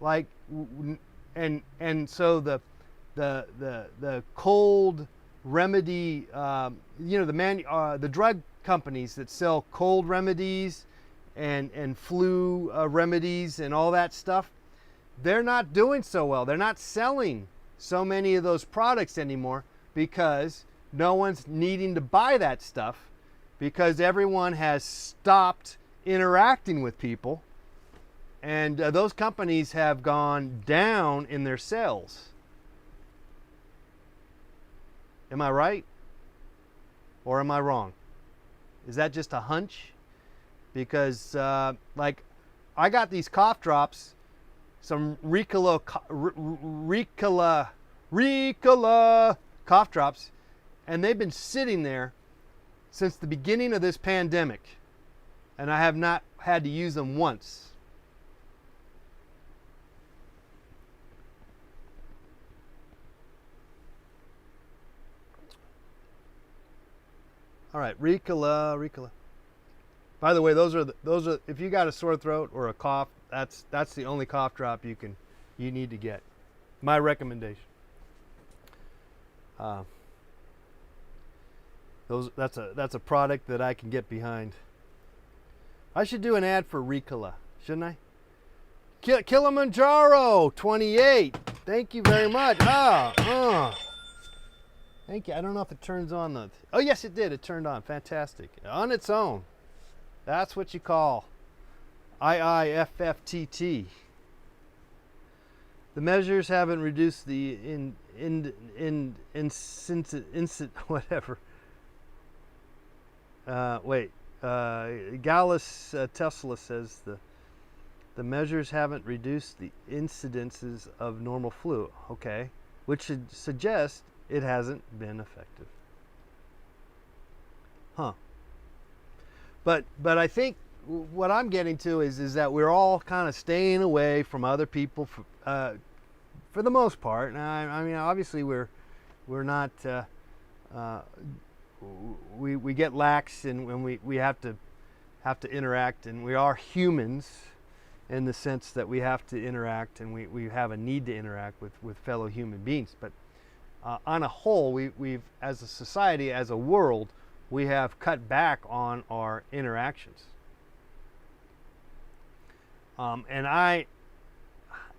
And so the cold remedy, the drug companies that sell cold remedies and flu remedies and all that stuff, they're not doing so well. They're not selling so many of those products anymore because no one's needing to buy that stuff, because everyone has stopped interacting with people, and those companies have gone down in their sales. Am I right? Or am I wrong? Is that just a hunch? Because I got these cough drops, some Ricola cough drops, and they've been sitting there since the beginning of this pandemic, and I have not had to use them once. All right, Ricola. By the way, those are if you got a sore throat or a cough, that's the only cough drop you need to get. My recommendation. That's a product that I can get behind. I should do an ad for Ricola, shouldn't I? Kilimanjaro 28. Thank you very much. Thank you. I don't know if it turns on the. Oh yes, it did. It turned on. Fantastic. On its own. That's what you call IIFFTT. The measures haven't reduced the whatever. Gallus Tesla says the measures haven't reduced the incidences of normal flu. Okay, which should suggest it hasn't been effective. Huh. But I think what I'm getting to is that we're all kind of staying away from other people for the most part. Now, I mean, obviously we're not we get lax and when we have to interact, and we are humans in the sense that we have to interact and we have a need to interact with fellow human beings. But on a whole, we've as a society, as a world, we have cut back on our interactions. And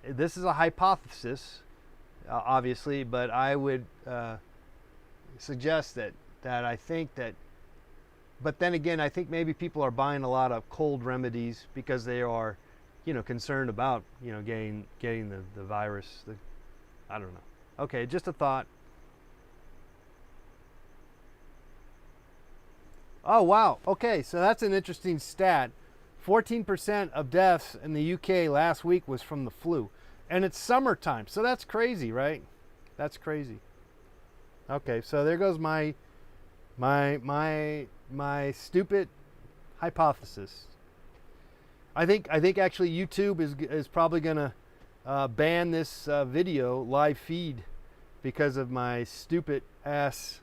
this is a hypothesis, obviously, but I would suggest that I think that, but then again, I think maybe people are buying a lot of cold remedies because they are concerned about, getting the virus. I don't know. Okay, just a thought. Oh, wow. Okay, so that's an interesting stat. 14% of deaths in the UK last week was from the flu. And it's summertime, so that's crazy, right? That's crazy. Okay, so there goes my stupid hypothesis. I think actually YouTube is probably gonna ban this video live feed because of my stupid ass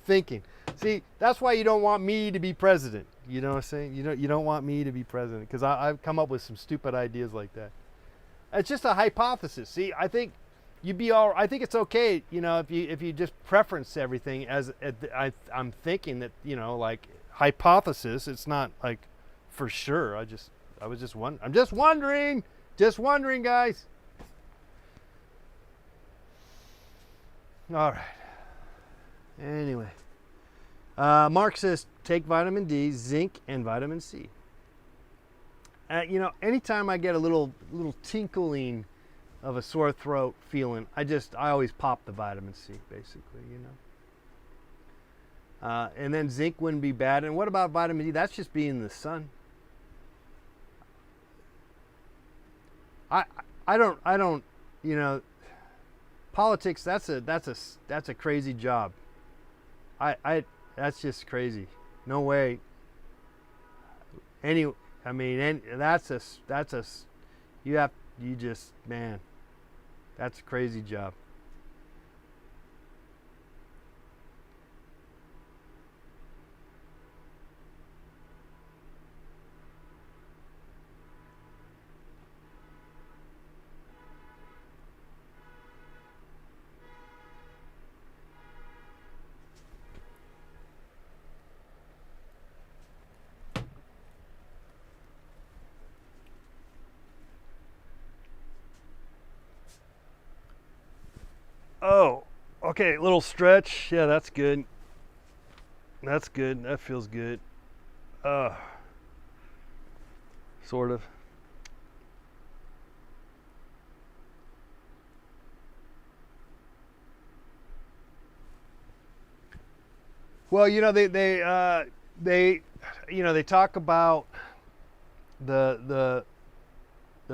thinking. See, that's why you don't want me to be president. You know what I'm saying? You don't want me to be president because I've come up with some stupid ideas like that. It's just a hypothesis. See, I think you'd be all. I think it's okay, if you just preference everything as I'm thinking that, like hypothesis. It's not like for sure. I'm just wondering, guys. All right. Anyway, Mark says take vitamin D, zinc, and vitamin C. Anytime I get a little tinkling of a sore throat feeling, I always pop the vitamin C, basically, and then zinc wouldn't be bad. And what about vitamin D? That's just being in the sun. I don't, politics. That's a crazy job. That's just crazy. No way. Man, that's a crazy job. Oh, okay, little stretch. Yeah, that's good. That's good. That feels good. Sort of. Well, they talk about the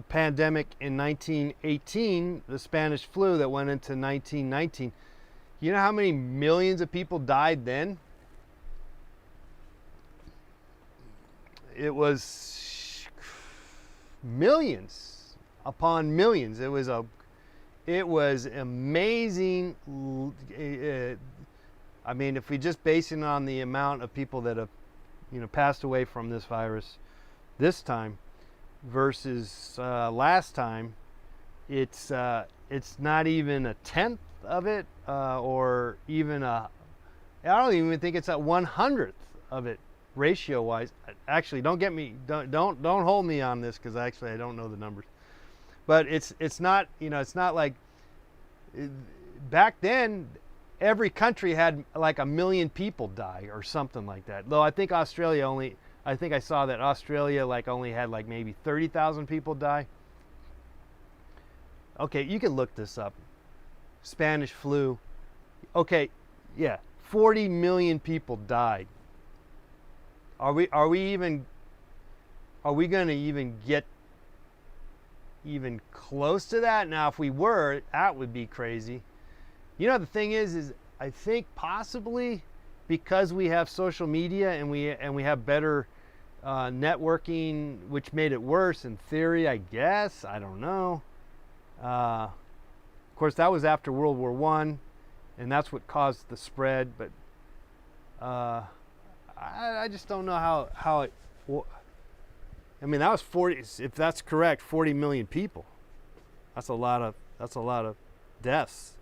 pandemic in 1918, the Spanish flu that went into 1919. You know how many millions of people died then? It was millions upon millions. It was amazing. If we just base it on the amount of people that have, passed away from this virus this time versus last time, it's not even a tenth of it, or even I don't even think it's a 100th of it ratio wise. Actually, don't hold me on this because actually I don't know the numbers, but it's not it's not like back then. Every country had like 1 million people die or something like that. Though I think I saw that Australia only had maybe 30,000 people die. Okay, you can look this up. Spanish flu. Okay, yeah, 40 million people died. Are we going to even get even close to that? Now, if we were, that would be crazy. The thing is I think possibly because we have social media and we have better networking, which made it worse in theory, I guess. I don't know. Of course, that was after World War I, and that's what caused the spread. But I just don't know how it. That was 40. If that's correct, 40 million people. That's a lot of deaths.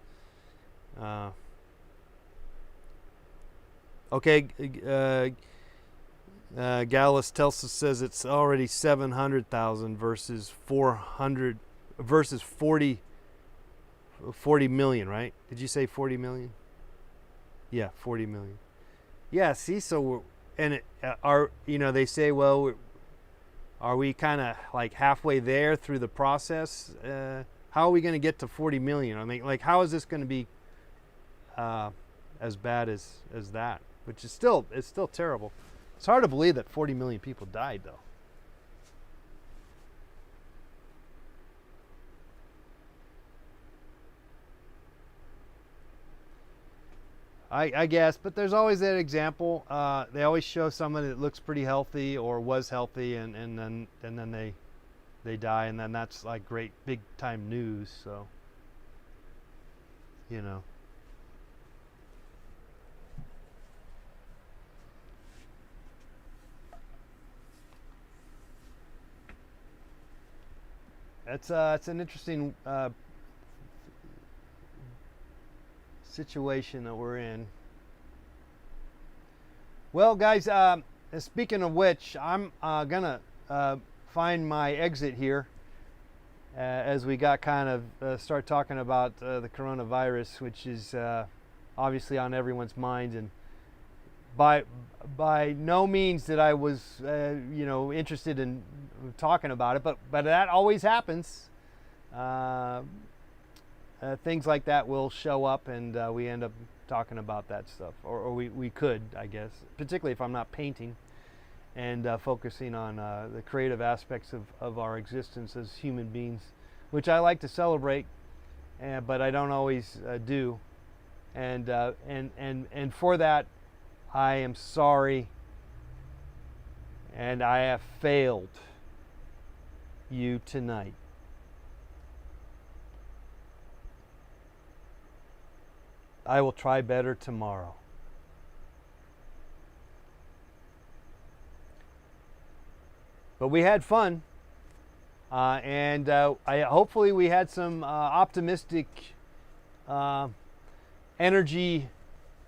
Okay, Gallus Telsa says it's already 700,000 versus 400 versus 40 million, right? Did you say 40 million? Yeah, 40 million. Yeah, see, so they say, well, Are we kind of like halfway there through the process? How are we going to get to 40 million? I mean, like, how is this going to be as bad as that? Which is still terrible. It's hard to believe that 40 million people died, though. I guess, but there's always that example. They always show someone that looks pretty healthy or was healthy, and then they die, and then that's like great big time news. So, you know. It's an interesting situation that we're in. Well, guys, speaking of which, I'm gonna find my exit here as we got kind of start talking about the coronavirus, which is obviously on everyone's mind, and by no means that I was interested in talking about it, but that always happens. Things like that will show up, and we end up talking about that stuff, or we could, I guess, particularly if I'm not painting and focusing on the creative aspects of our existence as human beings, which I like to celebrate, but I don't always do, and for that I am sorry, and I have failed you tonight. I will try better tomorrow. But we had fun, and hopefully we had some optimistic energy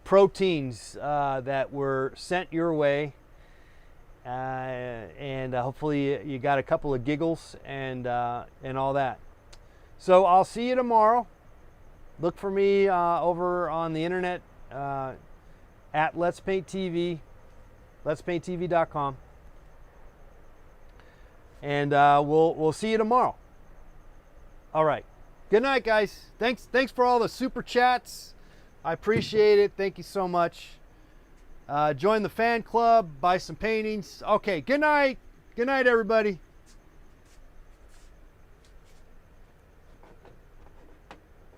proteins that were sent your way, and hopefully you got a couple of giggles and all that. So I'll see you tomorrow. Look for me over on the internet at Let's Paint TV, letspainttv.com, and we'll see you tomorrow. All right. Good night, guys. Thanks for all the super chats. I appreciate it. Thank you so much. Join the fan club. Buy some paintings. Okay. Good night. Good night, everybody.